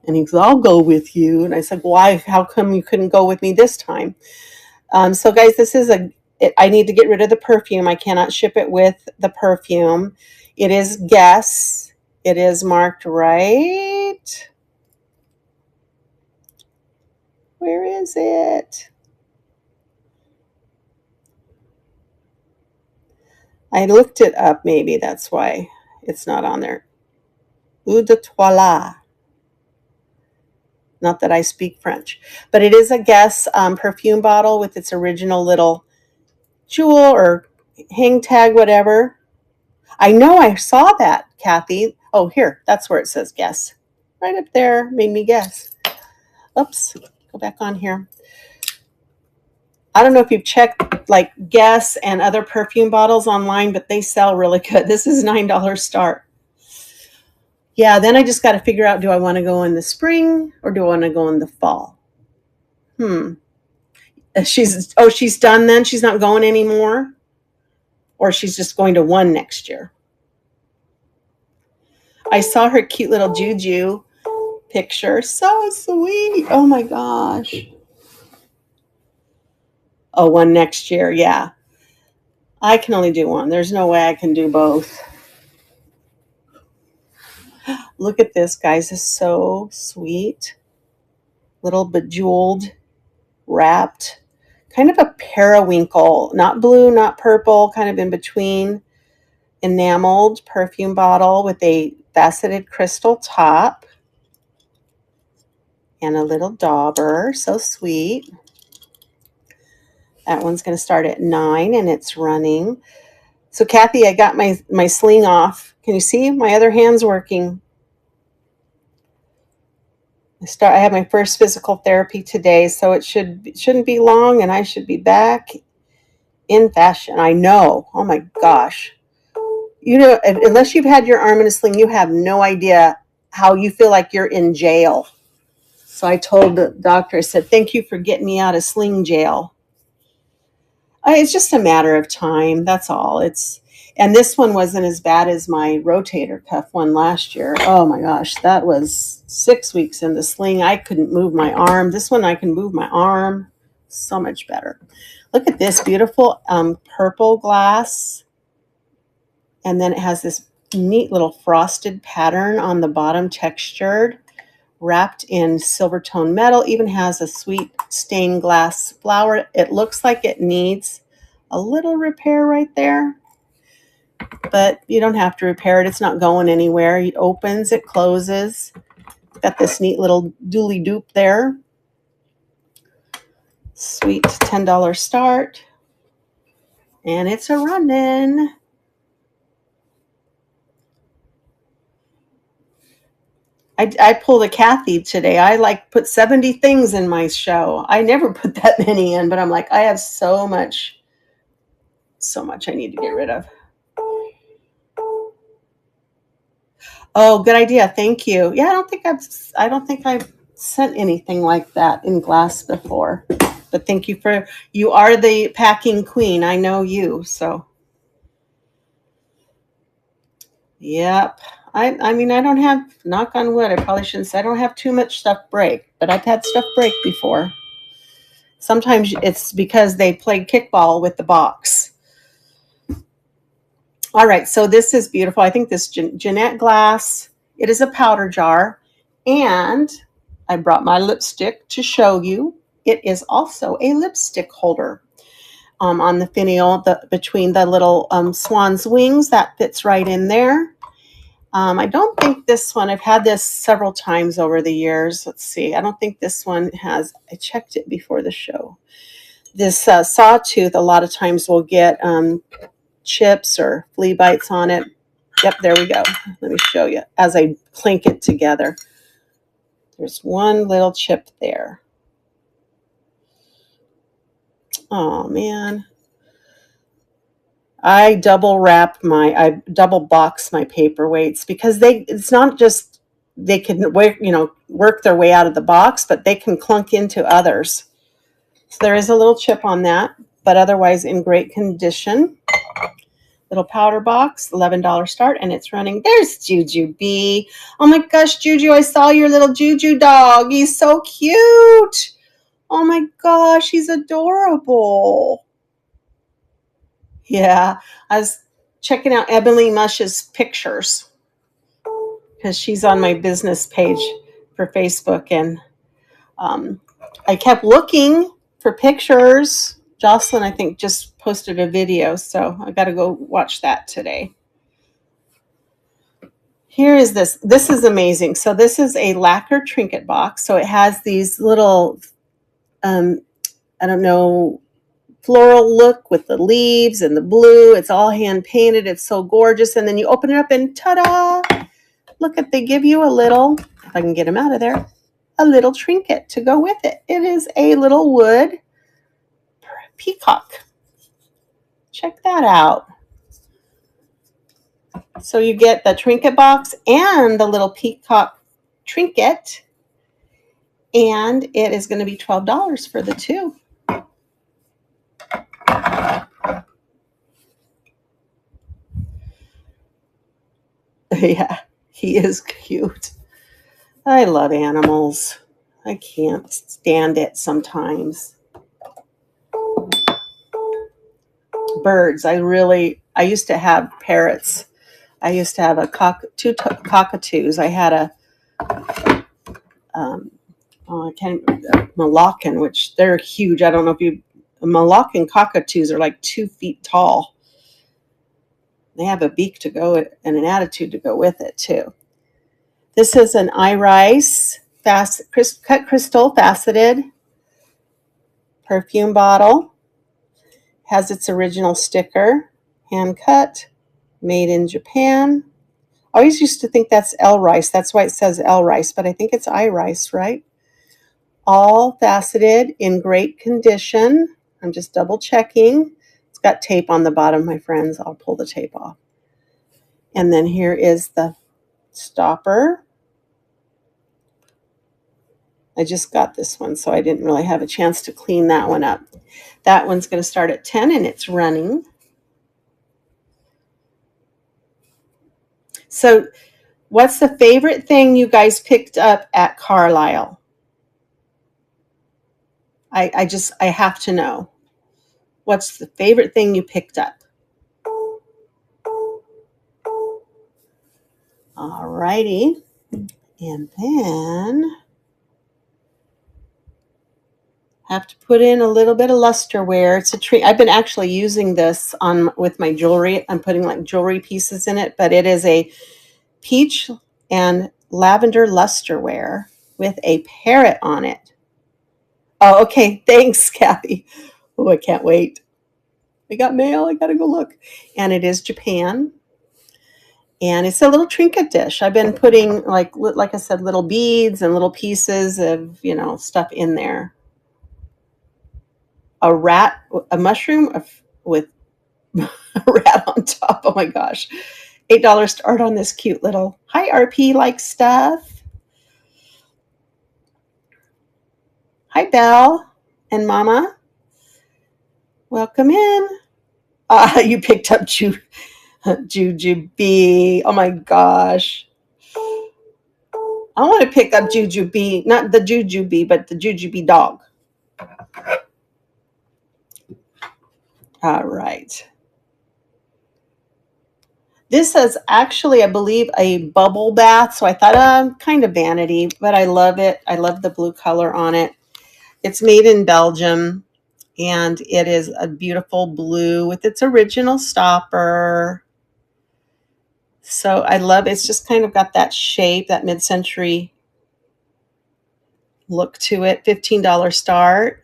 And he goes, I'll go with you. And I said, why? How come you couldn't go with me this time? So, guys, I need to get rid of the perfume. I cannot ship it with the perfume. It is Guess. It is marked right. Where is it? I looked it up, maybe that's why it's not on there. Eau de toilette. Not that I speak French, but it is a Guess perfume bottle with its original little jewel or hang tag, whatever. I know I saw that, Kathy. Oh, here, that's where it says Guess. Right up there, made me guess. Oops, go back on here. I don't know if you've checked like Guess and other perfume bottles online, but they sell really good. This is $9 start. Yeah, then I just got to figure out, do I want to go in the spring or do I want to go in the fall? She's done then? She's not going anymore? Or she's just going to one next year? I saw her cute little Juju picture. So sweet. Oh my gosh. Oh, one next year. Yeah. I can only do one. There's no way I can do both. Look at this, guys. It's so sweet. Little bejeweled, wrapped, kind of a periwinkle, not blue, not purple, kind of in between, enameled perfume bottle with a faceted crystal top and a little dauber. So sweet. That one's going to start at 9 and it's running. So Kathy, I got my sling off. Can you see? My other hand's working. I have my first physical therapy today, so it shouldn't be long, and I should be back in fashion. I know. Oh my gosh. You know, unless you've had your arm in a sling, you have no idea how you feel like you're in jail. So I told the doctor, I said, thank you for getting me out of sling jail. It's just a matter of time. That's all. And this one wasn't as bad as my rotator cuff one last year. Oh my gosh, that was 6 weeks in the sling. I couldn't move my arm. This one I can move my arm. So much better. Look at this beautiful purple glass. And then it has this neat little frosted pattern on the bottom, textured, wrapped in silver tone metal. Even has a sweet stained glass flower. It looks like it needs a little repair right there, but you don't have to repair it. It's not going anywhere. It opens, it closes. Got this neat little dooley doop there. Sweet $10 start. And it's a running. I pulled a Kathy today. I like put 70 things in my show. I never put that many in, but I'm like, I have so much I need to get rid of. Oh, good idea. Thank you. Yeah, I don't think I've sent anything like that in glass before. But thank you you are the packing queen. I know you, so. Yep. I mean, I don't have, knock on wood, I probably shouldn't say I don't have too much stuff break, but I've had stuff break before. Sometimes it's because they played kickball with the box. All right, so this is beautiful. I think this Jeanette glass, it is a powder jar, and I brought my lipstick to show you. It is also a lipstick holder on the finial, between the little swan's wings. That fits right in there. I don't think this one, I've had this several times over the years. Let's see. I don't think this one has, I checked it before the show. This sawtooth, a lot of times will get chips or flea bites on it. Yep, there we go. Let me show you as I clink it together. There's one little chip there. Oh man. I double box my paperweights because it's not just they can work their way out of the box, but they can clunk into others. So there is a little chip on that, but otherwise in great condition. Little powder box, $11 start, and it's running. There's Juju B. Oh my gosh, Juju, I saw your little Juju dog. He's so cute. Oh my gosh, he's adorable. Yeah, I was checking out Emily Mush's pictures because she's on my business page for Facebook, and I kept looking for pictures Jocelyn, I think, just posted a video, so I got to go watch that today. Here is this. This is amazing. So this is a lacquer trinket box. So it has these little, I don't know, floral look with the leaves and the blue. It's all hand painted. It's so gorgeous. And then you open it up and ta-da! Look at, they give you a little, if I can get them out of there, a little trinket to go with it. It is a little wood peacock. Check that out. So you get the trinket box and the little peacock trinket, and it is going to be $12 for the two. Yeah, he is cute. I love animals. I can't stand it sometimes. Birds. I used to have parrots. I used to have two cockatoos. I had a Malaccan, which they're huge. I don't know if Malaccan cockatoos are like 2 feet tall. They have a beak to go and an attitude to go with it too. This is an iris cut crystal faceted perfume bottle. Has its original sticker, hand cut, made in Japan. I always used to think that's L rice. That's why it says L rice, but I think it's iris, right? All faceted, in great condition. I'm just double checking. It's got tape on the bottom, my friends. I'll pull the tape off. And then here is the stopper. I just got this one, so I didn't really have a chance to clean that one up. That one's going to start at 10 and it's running. So what's the favorite thing you guys picked up at Carlisle? I have to know. What's the favorite thing you picked up? All righty. And then have to put in a little bit of lusterware. It's a treat. I've been actually using this with my jewelry. I'm putting like jewelry pieces in it, but it is a peach and lavender lusterware with a parrot on it. Oh, okay. Thanks, Kathy. Oh, I can't wait. I got mail. I got to go look. And it is Japan. And it's a little trinket dish. I've been putting, like I said, little beads and little pieces of, stuff in there. A mushroom with a rat on top. Oh my gosh. $8 start on this cute little, hi RP like stuff. Hi Belle and Mama. Welcome in. You picked up Jujubee. Oh my gosh. I want to pick up Jujubee, not the Jujubee, but the Jujubee dog. All right. This is actually, I believe, a bubble bath. So I thought, kind of vanity, but I love it. I love the blue color on it. It's made in Belgium, and it is a beautiful blue with its original stopper. So I love it. It's just kind of got that shape, that mid-century look to it. $15 start.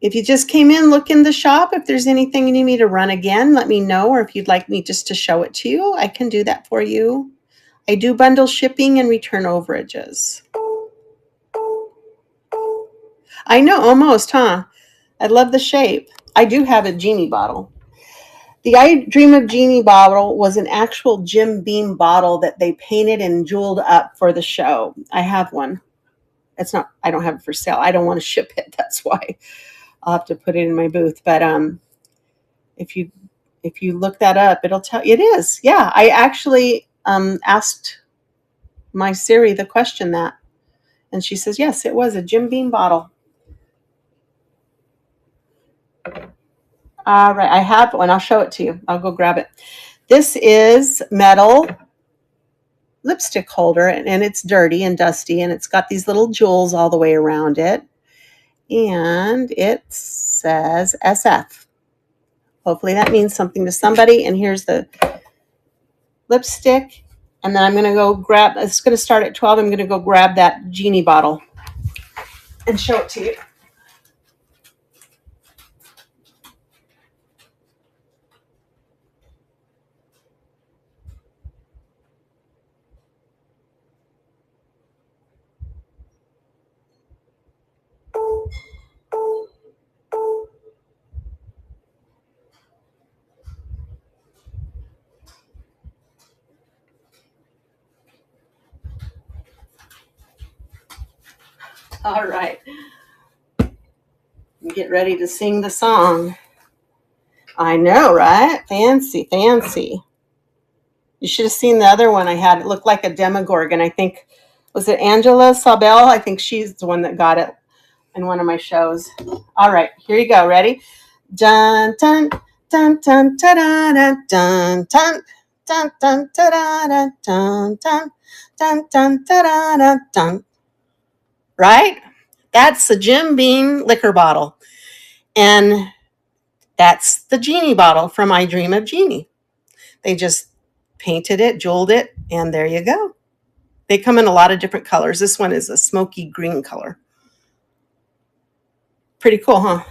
If you just came in, look in the shop. If there's anything you need me to run again, let me know. Or if you'd like me just to show it to you, I can do that for you. I do bundle shipping and return overages. I know, almost, huh? I love the shape. I do have a genie bottle. The I Dream of Genie bottle was an actual Jim Beam bottle that they painted and jeweled up for the show. I have one. I don't have it for sale. I don't want to ship it. That's why I'll have to put it in my booth. But if you look that up, it'll tell you it is. Yeah, I actually asked my Siri the question that, and she says, yes, it was a Jim Beam bottle. All right, I have one. I'll show it to you. I'll go grab it. This is metal lipstick holder, and it's dirty and dusty, and it's got these little jewels all the way around it. And it says SF. Hopefully that means something to somebody. And here's the lipstick. And then I'm going to go grab, it's going to start at 12. I'm going to go grab that genie bottle and show it to you. All right. Get ready to sing the song. I know, right? Fancy, fancy. You should have seen the other one I had. It looked like a Demogorgon. I think, was it Angela Sabel? I think she's the one that got it in one of my shows. All right, here you go. Ready? Dun, dun, dun, dun, dun, dun, dun, dun, dun, dun, dun, dun, dun, dun, dun, dun, dun. Right? That's the Jim Beam liquor bottle. And that's the genie bottle from I Dream of Jeannie. They just painted it, jeweled it, and there you go. They come in a lot of different colors. This one is a smoky green color. Pretty cool, huh?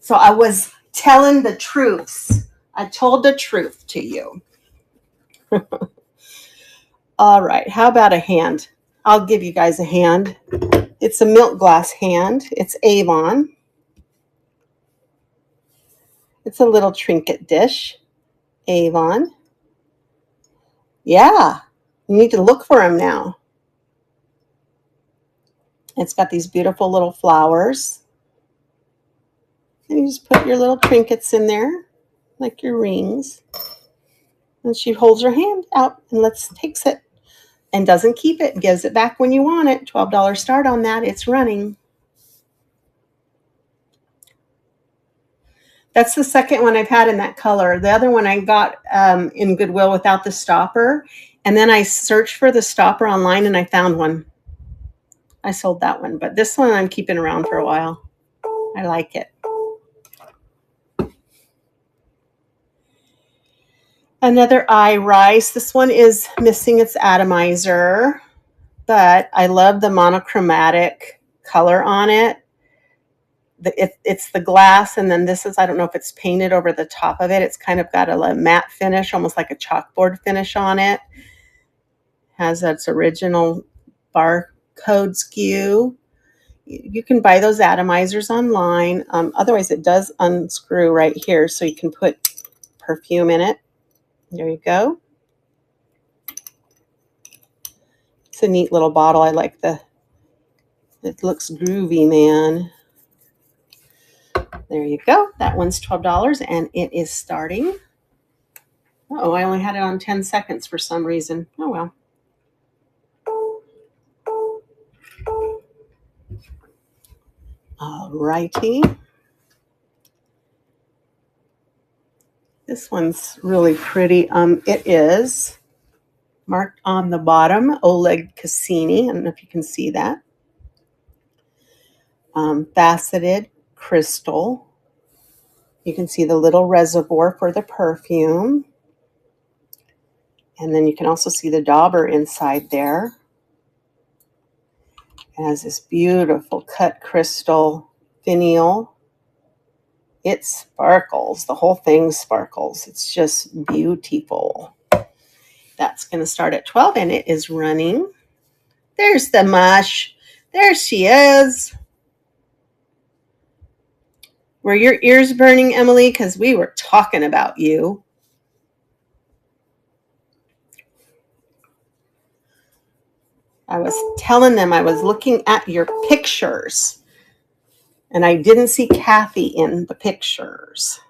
So I was telling the truths. I told the truth to you. All right, how about a hand? I'll give you guys a hand. It's a milk glass hand. It's Avon. It's a little trinket dish. Avon. Yeah, you need to look for them now. It's got these beautiful little flowers. And you just put your little trinkets in there, like your rings. And she holds her hand out and takes it and doesn't keep it, gives it back when you want it. $12 start on that. It's running. That's the second one I've had in that color. The other one I got in Goodwill without the stopper. And then I searched for the stopper online and I found one. I sold that one. But this one I'm keeping around for a while. I like it. Another eye rice. This one is missing its atomizer, but I love the monochromatic color on it. It's the glass, and then this is, I don't know if it's painted over the top of it. It's kind of got a matte finish, almost like a chalkboard finish on it. Has its original barcode skew. You can buy those atomizers online. Otherwise, it does unscrew right here, so you can put perfume in it. There you go. It's a neat little bottle. I like it looks groovy, man. There you go. That one's $12 and it is starting. Oh, I only had it on 10 seconds for some reason. Oh, well. All righty. This one's really pretty. It is marked on the bottom, Oleg Cassini. I don't know if you can see that. Faceted crystal. You can see the little reservoir for the perfume. And then you can also see the dauber inside there. It has this beautiful cut crystal finial. It sparkles. The whole thing sparkles. It's just beautiful. That's going to start at 12 and it is running. There's the mush. There she is. Were your ears burning, Emily? Because we were talking about you. I was telling them I was looking at your pictures. And I didn't see Kathy in the pictures.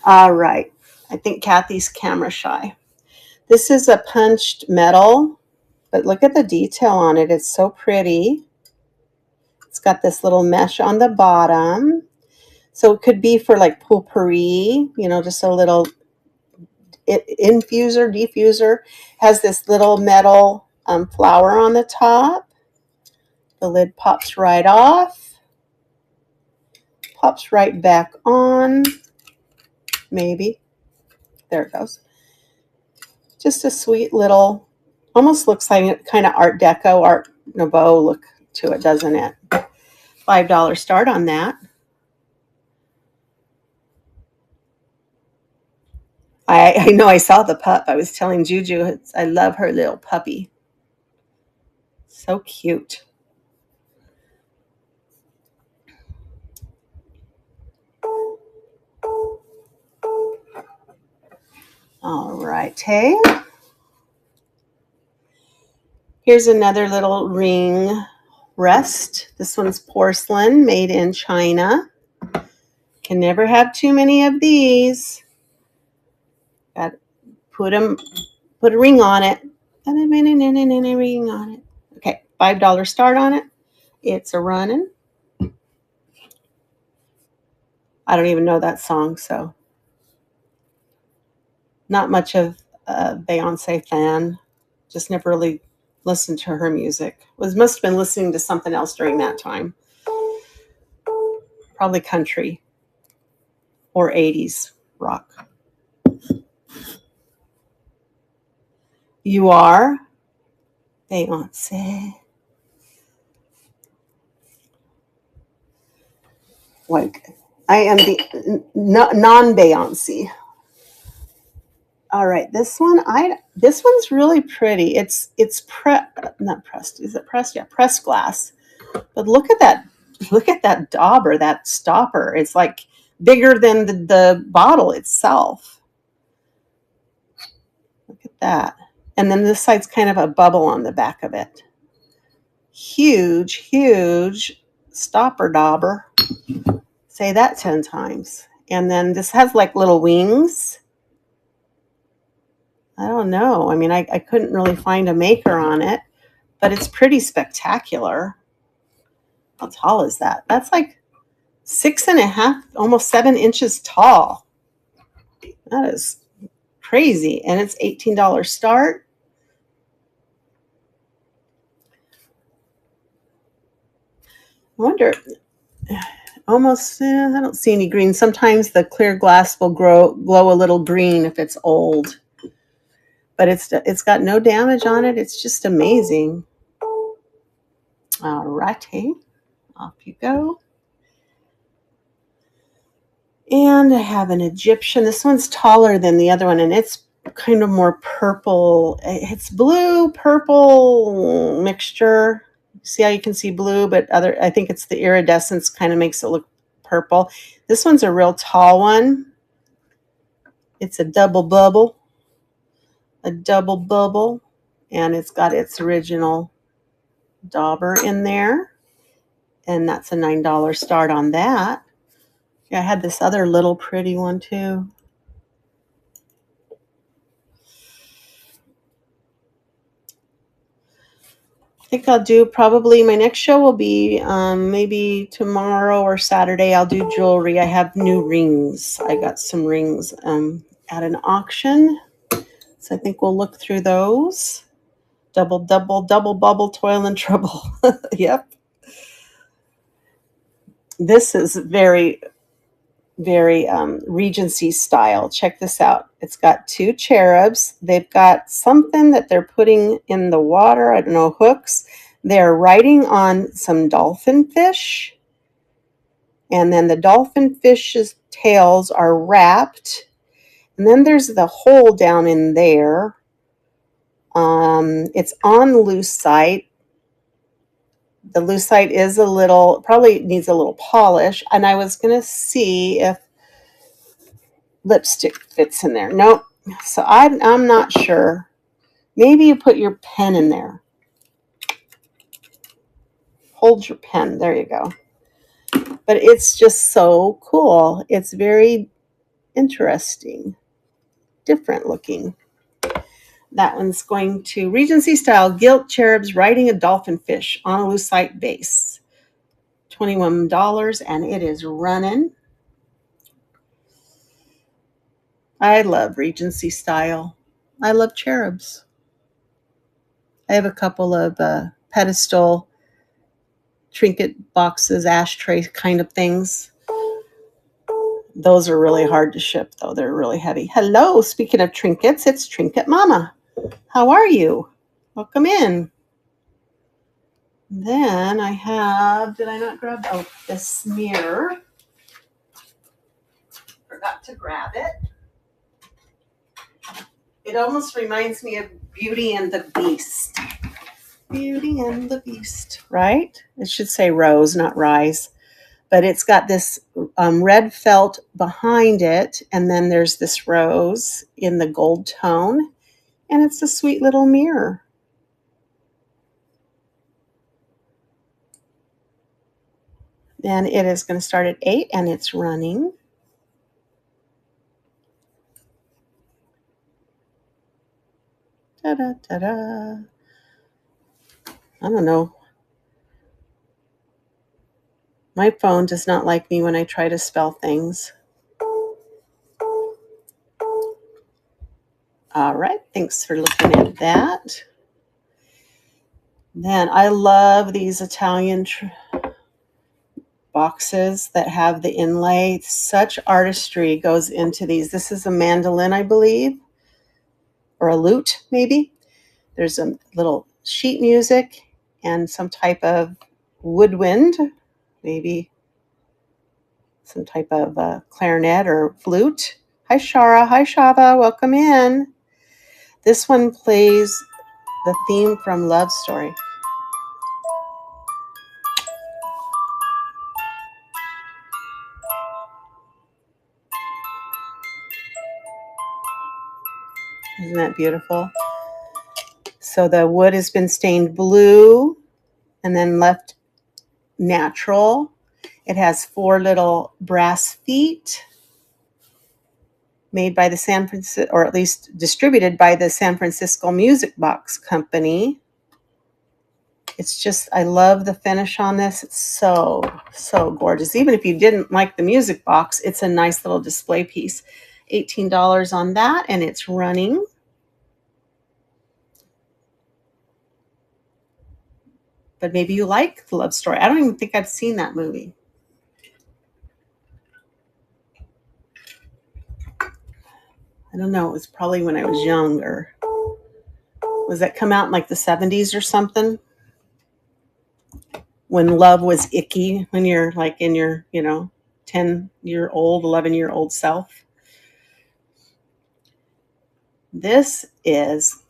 All right. I think Kathy's camera shy. This is a punched metal, but look at the detail on it. It's so pretty. It's got this little mesh on the bottom. So it could be for like potpourri, you know, just a little infuser, diffuser. Has this little metal flower on the top. The lid pops right off, pops right back on, maybe. There it goes. Just a sweet little, almost looks like kind of Art Deco, Art Nouveau look to it, doesn't it? $5 start on that. I know I saw the pup. I was telling Juju, I love her little puppy. So cute. All right, hey. Here's another little ring rest. This one's porcelain, made in China. Can never have too many of these. Got to put a ring on it. A ring on it. Okay, $5 start on it. It's a running. I don't even know that song, so not much of a Beyonce fan. Just never really listened to her music. Must have been listening to something else during that time. Probably country or 80s rock. You are Beyonce. Like, I am the non-Beyonce. All right, this one's really pretty. It's not pressed. Is it pressed? Yeah, pressed glass. But look at that. Look at that dauber, that stopper. It's like bigger than the bottle itself. Look at that. And then this side's kind of a bubble on the back of it. Huge, huge stopper dauber. Say that 10 times. And then this has like little wings. I don't know. I mean, I couldn't really find a maker on it, but it's pretty spectacular. How tall is that? That's like 6.5, almost 7 inches tall. That is crazy. And it's $18 start. I wonder, almost, I don't see any green. Sometimes the clear glass will glow a little green if it's old. But it's got no damage on it. It's just amazing. All righty. Off you go. And I have an Egyptian. This one's taller than the other one, and it's kind of more purple. It's blue, purple mixture. See how you can see blue, but I think it's the iridescence kind of makes it look purple. This one's a real tall one. It's a double bubble. And it's got its original dauber in there. And that's a $9 start on that. Yeah, I had this other little pretty one too. I think I'll do probably my next show will be maybe tomorrow or Saturday. I'll do jewelry. I have new rings. I got some rings at an auction. So I think we'll look through those. Double bubble, toil and trouble. Yep. This is very, very Regency style. Check this out. It's got 2 cherubs. They've got something that they're putting in the water. I don't know, hooks. They're riding on some dolphin fish. And then the dolphin fish's tails are wrapped. And then there's the hole down in there. It's on lucite. The lucite is probably needs a little polish. And I was going to see if lipstick fits in there. Nope. So I'm not sure. Maybe you put your pen in there. Hold your pen. There you go. But it's just so cool. It's very interesting. Different looking. That one's going to Regency style gilt cherubs riding a dolphin fish on a lucite base. $21, and it is running. I love Regency style. I love cherubs. I have a couple of pedestal trinket boxes, ashtray kind of things. Those are really hard to ship, though. They're really heavy. Hello, speaking of trinkets, it's Trinket Mama. How are you? Welcome in. Then I have, did I not grab, this mirror. Forgot to grab it. It almost reminds me of Beauty and the Beast. Beauty and the Beast, right? It should say rose, not rise. But it's got this red felt behind it, and then there's this rose in the gold tone, and it's a sweet little mirror. And it is going to start at 8, and it's running. Ta-da, ta-da. I don't know. My phone does not like me when I try to spell things. All right, thanks for looking at that. Then I love these Italian boxes that have the inlay. Such artistry goes into these. This is a mandolin, I believe, or a lute, maybe. There's a little sheet music and some type of woodwind, maybe some type of clarinet or flute. Hi, Shara. Hi, Shava. Welcome in. This one plays the theme from Love Story. Isn't that beautiful? So the wood has been stained blue and then left natural. It has 4 little brass feet made by the San Francisco, or at least distributed by the San Francisco Music Box Company. It's just, I love the finish on this. It's so, so gorgeous. Even if you didn't like the music box, it's a nice little display piece. $18 on that, and it's running. But maybe you like The Love Story. I don't even think I've seen that movie. I don't know. It was probably when I was younger. Was that come out in like the 70s or something? When love was icky, when you're like in your, 10-year-old, 11-year-old self. This is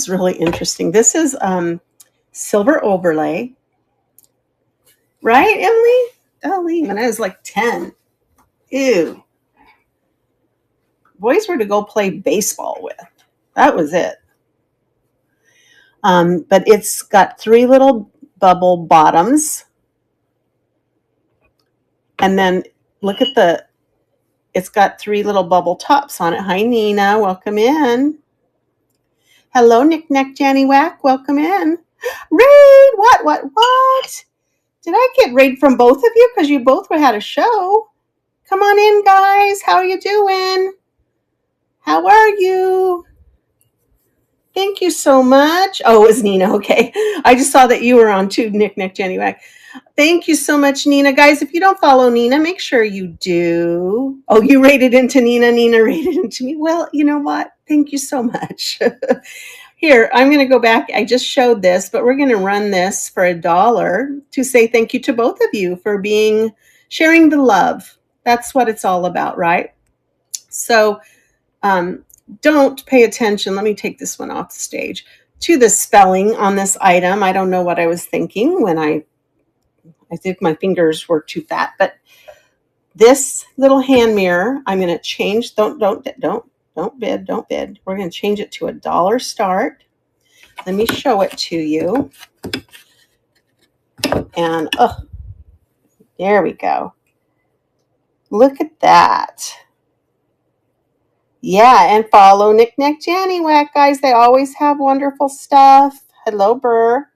really interesting. This is silver overlay. Right, Emily? Golly, when I was like 10. Ew. Boys were to go play baseball with. That was it. But it's got 3 little bubble bottoms. And then look at it's got 3 little bubble tops on it. Hi, Nina. Welcome in. Hello, Knick Knack Janny Whack. Welcome in. Raid! What? Did I get raid from both of you? Because you both had a show. Come on in, guys. How are you doing? How are you? Thank you so much. Oh, it was Nina. Okay. I just saw that you were on too, Knick Knack Janny Whack. Thank you so much, Nina. Guys, if you don't follow Nina, make sure you do. Oh, you rated into Nina. Nina rated into me. Well, you know what? Thank you so much. Here, I'm going to go back. I just showed this, but we're going to run this for $1 to say thank you to both of you for sharing the love. That's what it's all about, right? So don't pay attention. Let me take this one off the stage. To the spelling on this item. I don't know what I was thinking when I think my fingers were too fat, but this little hand mirror, I'm going to change. Don't bid. We're going to change it to $1 start. Let me show it to you. And there we go. Look at that. Yeah, and follow Knick Knack Janny Whack, guys. They always have wonderful stuff. Hello, Burr.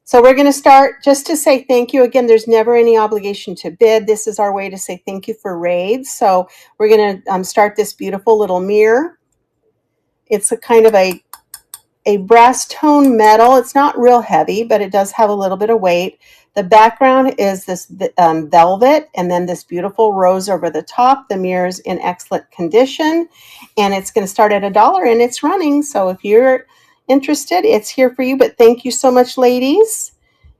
So we're going to start just to say thank you. Again, there's never any obligation to bid. This is our way to say thank you for raids. So we're going to start this beautiful little mirror. It's a kind of a brass tone metal. It's not real heavy, but it does have a little bit of weight. The background is this velvet, and then this beautiful rose over the top. The mirror's in excellent condition, and it's going to start at $1, and it's running. So if you're interested, it's here for you. But thank you so much, ladies,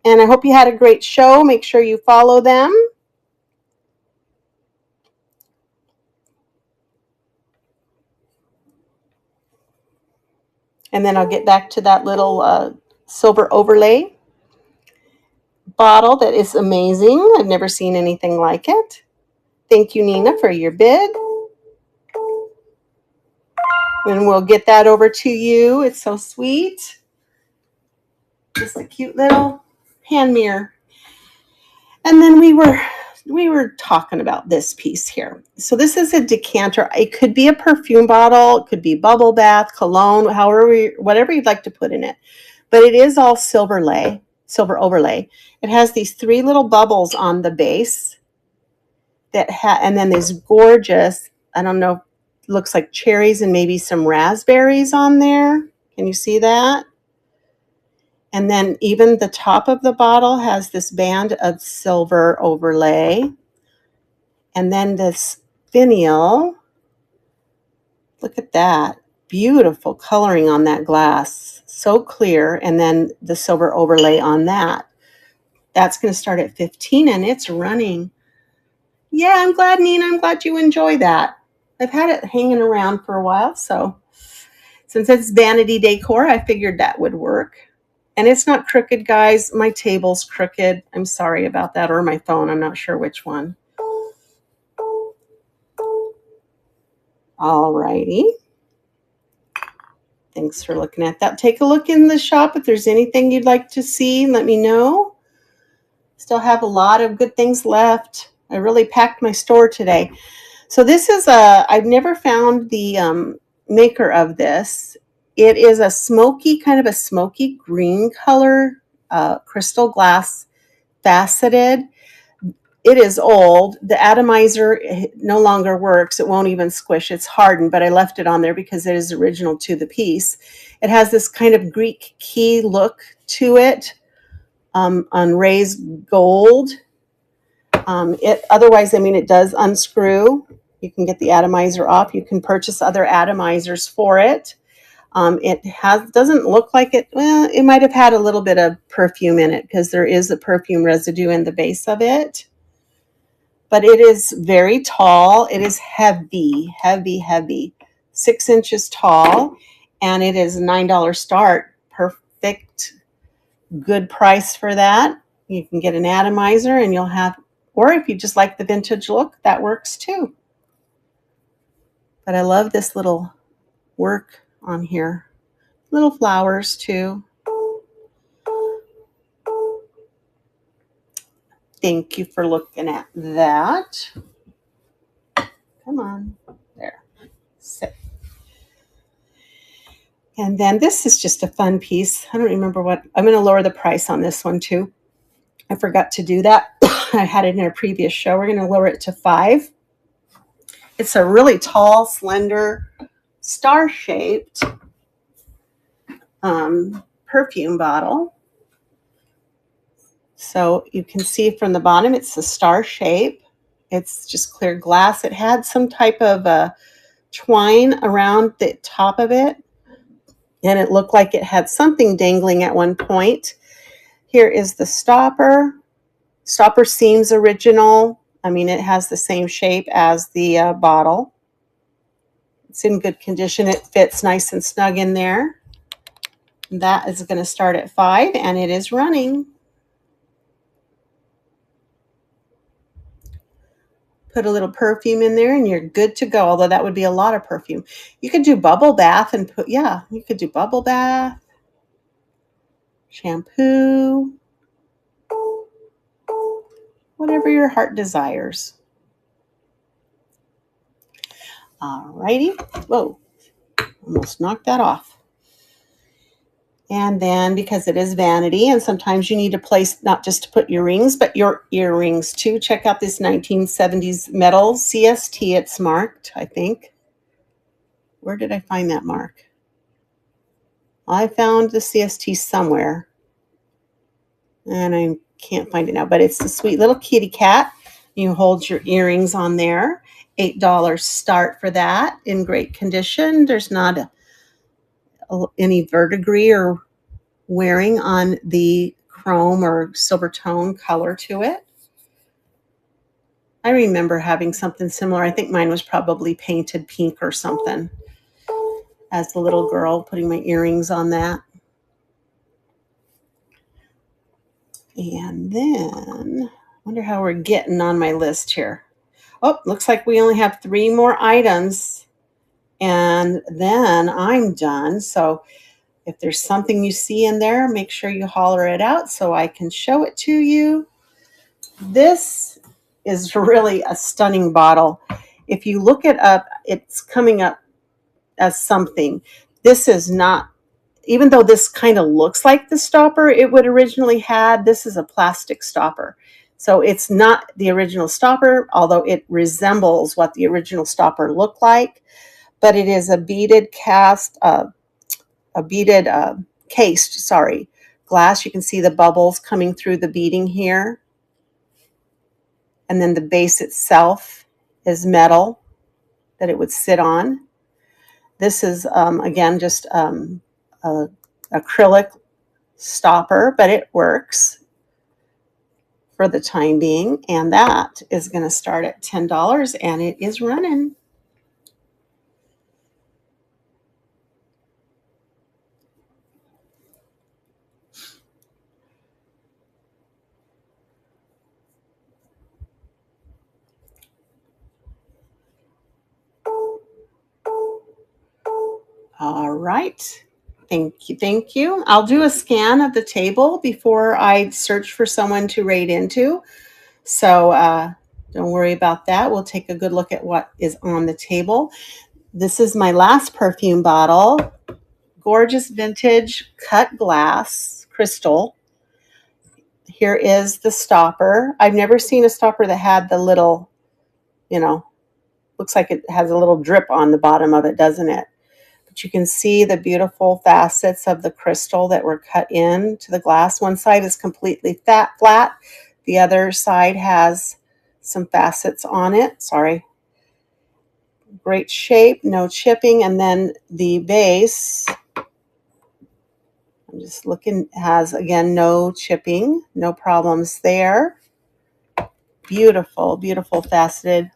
and I hope you had a great show. Make sure you follow them. And then I'll get back to that little silver overlay bottle that is amazing. I've never seen anything like it. Thank you, Nina, for your bid. And we'll get that over to you. It's so sweet. Just a cute little hand mirror. And then we were talking about this piece here. So this is a decanter. It could be a perfume bottle. It could be bubble bath, cologne, whatever you'd like to put in it. But it is all silver overlay. It has these 3 little bubbles on the base and then this gorgeous, I don't know, looks like cherries and maybe some raspberries on there. Can you see that? And then even the top of the bottle has this band of silver overlay. And then this finial, look at that. Beautiful coloring on that glass. So clear. And then the silver overlay on that. That's going to start at $15, and it's running. Yeah, I'm glad, Nina. I'm glad you enjoy that. I've had it hanging around for a while, so since it's Vanity Decor, I figured that would work. And it's not crooked, guys. My table's crooked. I'm sorry about that, or my phone. I'm not sure which one. All righty. Thanks for looking at that. Take a look in the shop. If there's anything you'd like to see, let me know. Still have a lot of good things left. I really packed my store today. So this is I've never found the maker of this. It is a kind of a smoky green color, crystal glass faceted. It is old. The atomizer no longer works. It won't even squish. It's hardened, but I left it on there because it is original to the piece. It has this kind of Greek key look to it, on raised gold. Otherwise, I mean, it does unscrew. You can get the atomizer off. You can purchase other atomizers for it. It doesn't look like it. Well, it might have had a little bit of perfume in it because there is a perfume residue in the base of it. But it is very tall. It is heavy, 6 inches tall, and it is a $9 start. Perfect, good price for that. You can get an atomizer, and you'll have, or if you just like the vintage look, that works too. But I love this little work on here. Little flowers too. Thank you for looking at that. Come on. There. Sit. And then this is just a fun piece. I don't remember what. I'm going to lower the price on this one too. I forgot to do that. I had it in a previous show. We're going to lower it to $5. It's a really tall, slender, star-shaped perfume bottle. So you can see from the bottom, it's a star shape. It's just clear glass. It had some type of twine around the top of it, and it looked like it had something dangling at one point. Here is the stopper. Stopper seems original. I mean, it has the same shape as the bottle. It's in good condition. It fits nice and snug in there. That is going to start at $5, and it is running. Put a little perfume in there and you're good to go, although that would be a lot of perfume. You could do bubble bath and you could do bubble bath, shampoo, whatever your heart desires. All righty. Whoa, almost knocked that off. And then because it is vanity, and sometimes you need to place not just to put your rings, but your earrings too. Check out this 1970s metal CST. It's marked, I think. Where did I find that mark? I found the CST somewhere, and I can't find it now, but it's a sweet little kitty cat. You hold your earrings on there. $8 start for that, in great condition. There's not any verdigris or wearing on the chrome or silver tone color to it. I remember having something similar. I think mine was probably painted pink or something as a little girl, putting my earrings on that. And then, I wonder how we're getting on my list here. Oh, looks like we only have 3 more items, and then I'm done. So if there's something you see in there, make sure you holler it out so I can show it to you. This is really a stunning bottle. If you look it up, it's coming up as something. This is not, even though this kind of looks like the stopper it would originally had, this is a plastic stopper. So it's not the original stopper, although it resembles what the original stopper looked like. But it is a beaded cased glass. You can see the bubbles coming through the beading here. And then the base itself is metal that it would sit on. This is, again, just a acrylic stopper, but it works for the time being. And that is going to start at $10, and it is running. All right. Thank you. Thank you. I'll do a scan of the table before I search for someone to raid into. So don't worry about that. We'll take a good look at what is on the table. This is my last perfume bottle. Gorgeous vintage cut glass crystal. Here is the stopper. I've never seen a stopper that had the little, looks like it has a little drip on the bottom of it, doesn't it? But you can see the beautiful facets of the crystal that were cut into the glass. One side is completely flat. The other side has some facets on it. Sorry. Great shape, no chipping. And then the base, I'm just looking, has, again, no chipping, no problems there. Beautiful, beautiful faceted,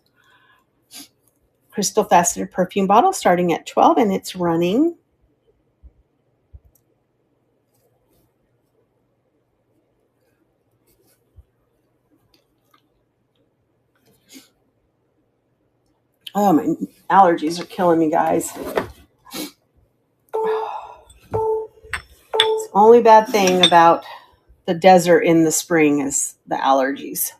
crystal faceted perfume bottle starting at $12, and it's running. Oh, my allergies are killing me, guys. It's the only bad thing about the desert in the spring is the allergies.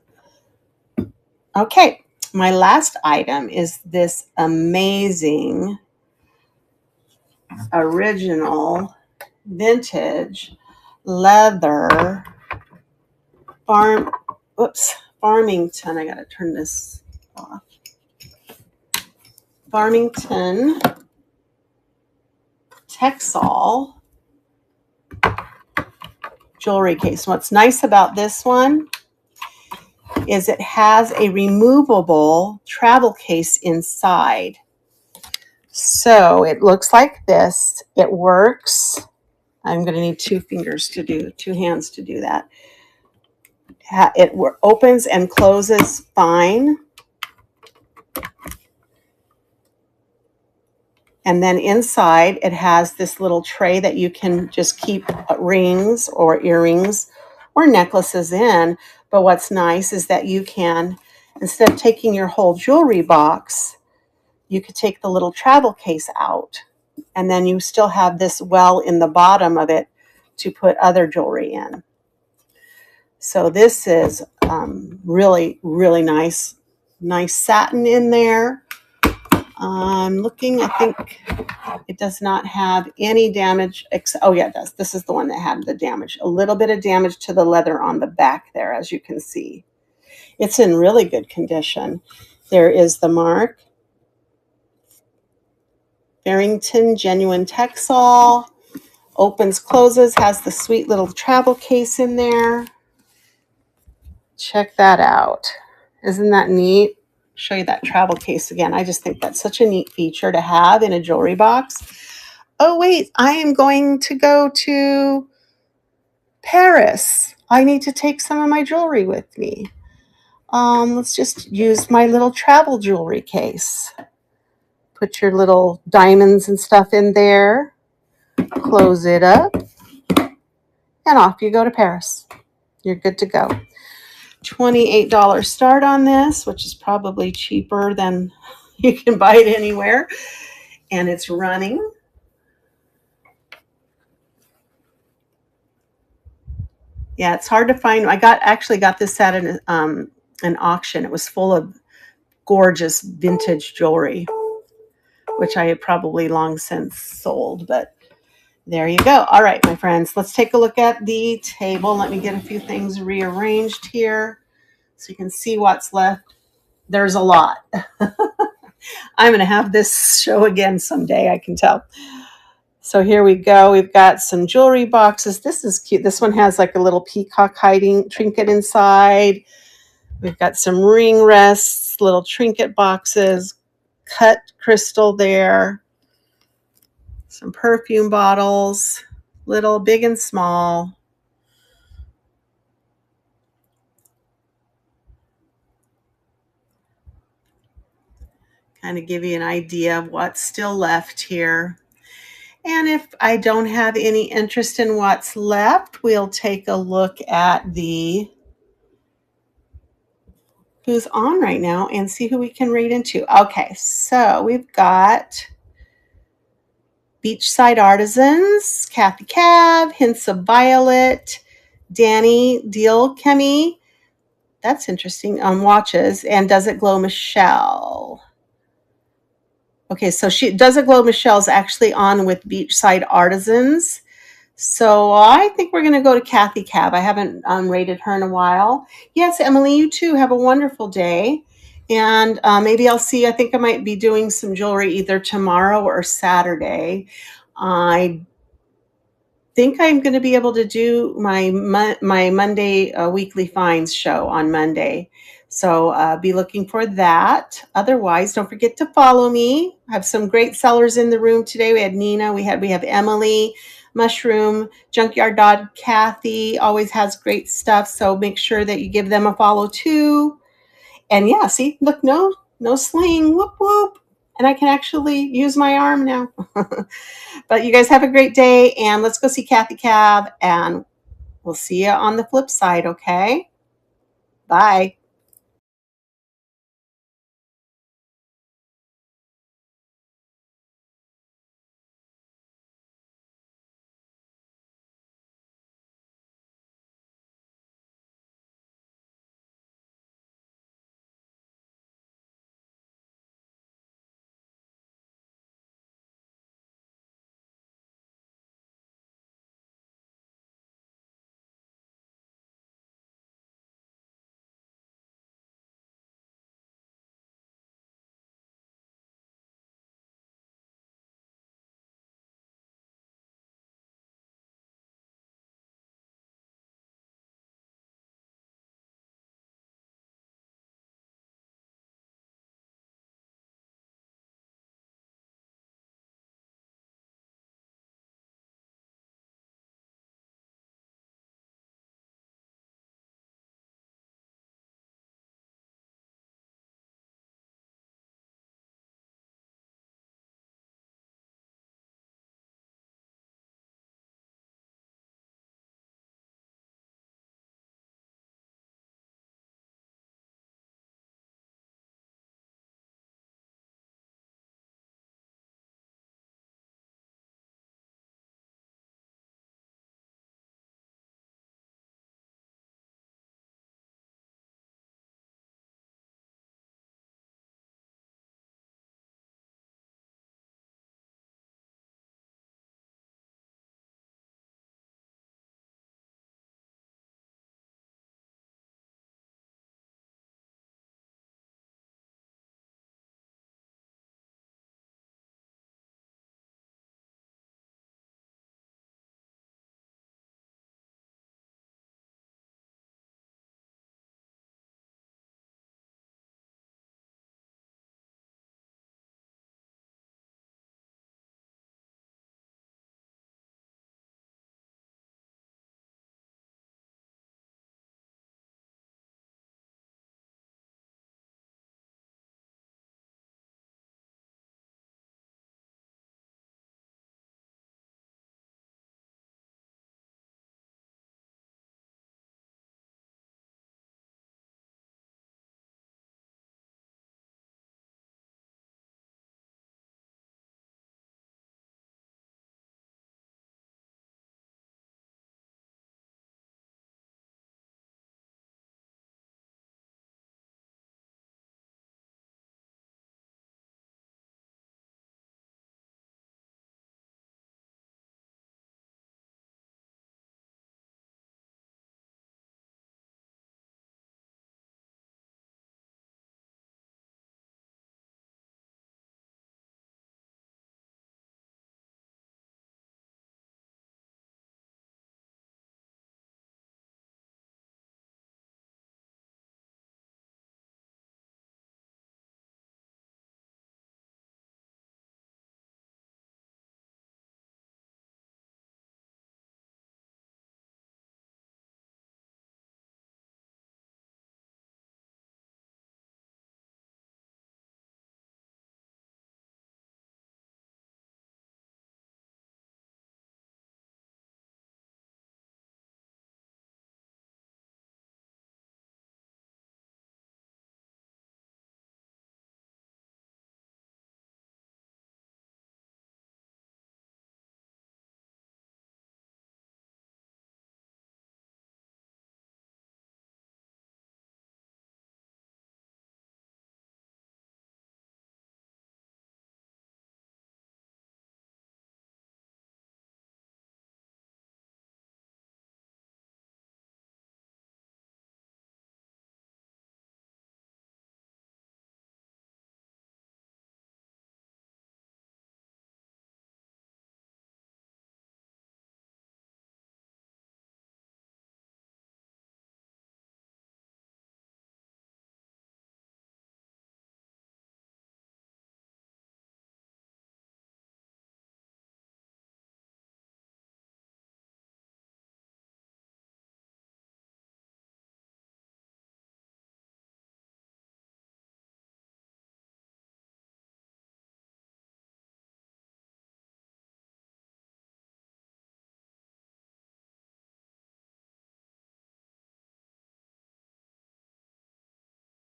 Okay, my last item is this amazing original vintage leather Farmington. I gotta turn this off. Farmington Texal jewelry case. What's nice about this one is it has a removable travel case inside. So it looks like this. It works. I'm going to need 2 hands to do that. It opens and closes fine. And then inside, it has this little tray that you can just keep rings or earrings or necklaces in. But what's nice is that you can, instead of taking your whole jewelry box, you could take the little travel case out. And then you still have this well in the bottom of it to put other jewelry in. So this is really, really nice. Nice satin in there. I'm looking, I think it does not have any damage. Oh yeah, it does. This is the one that had the damage. A little bit of damage to the leather on the back there, as you can see. It's in really good condition. There is the mark. Barrington Genuine Texel. Opens, closes, has the sweet little travel case in there. Check that out. Isn't that neat? Show you that travel case again. I just think that's such a neat feature to have in a jewelry box. Oh wait, I am going to go to Paris. I need to take some of my jewelry with me. Let's just use my little travel jewelry case. Put your little diamonds and stuff in there. Close it up. And off you go to Paris. You're good to go. $28 start on this, which is probably cheaper than you can buy it anywhere. And it's running. Yeah, it's hard to find. I actually got this at an auction. It was full of gorgeous vintage jewelry, which I had probably long since sold, but there you go. All right, my friends, let's take a look at the table. Let me get a few things rearranged here so you can see what's left. There's a lot. I'm going to have this show again someday, I can tell. So here we go. We've got some jewelry boxes. This is cute. This one has like a little peacock hiding trinket inside. We've got some ring rests, little trinket boxes, cut crystal there, some perfume bottles, little, big and small. Kind of give you an idea of what's still left here. And if I don't have any interest in what's left, we'll take a look at the who's on right now and see who we can read into. Okay, so we've got Beachside Artisans, Kathy Cav, Hints of Violet, Danny Deal Chemi. That's interesting. On watches. And Does It Glow Michelle. Okay, so Does It Glow Michelle's actually on with Beachside Artisans. So I think we're going to go to Kathy Cab. I haven't rated her in a while. Yes, Emily, you too. Have a wonderful day. And maybe I'll see. I think I might be doing some jewelry either tomorrow or Saturday. I think I'm going to be able to do my Monday weekly finds show on Monday. So be looking for that. Otherwise, don't forget to follow me. I have some great sellers in the room today. We had Nina, we have Emily, Mushroom, Junkyard Dog, Kathy always has great stuff. So make sure that you give them a follow too. And yeah, see, look, no sling, whoop, whoop. And I can actually use my arm now. But you guys have a great day, and let's go see Kathy Cab, and we'll see you on the flip side, okay? Bye.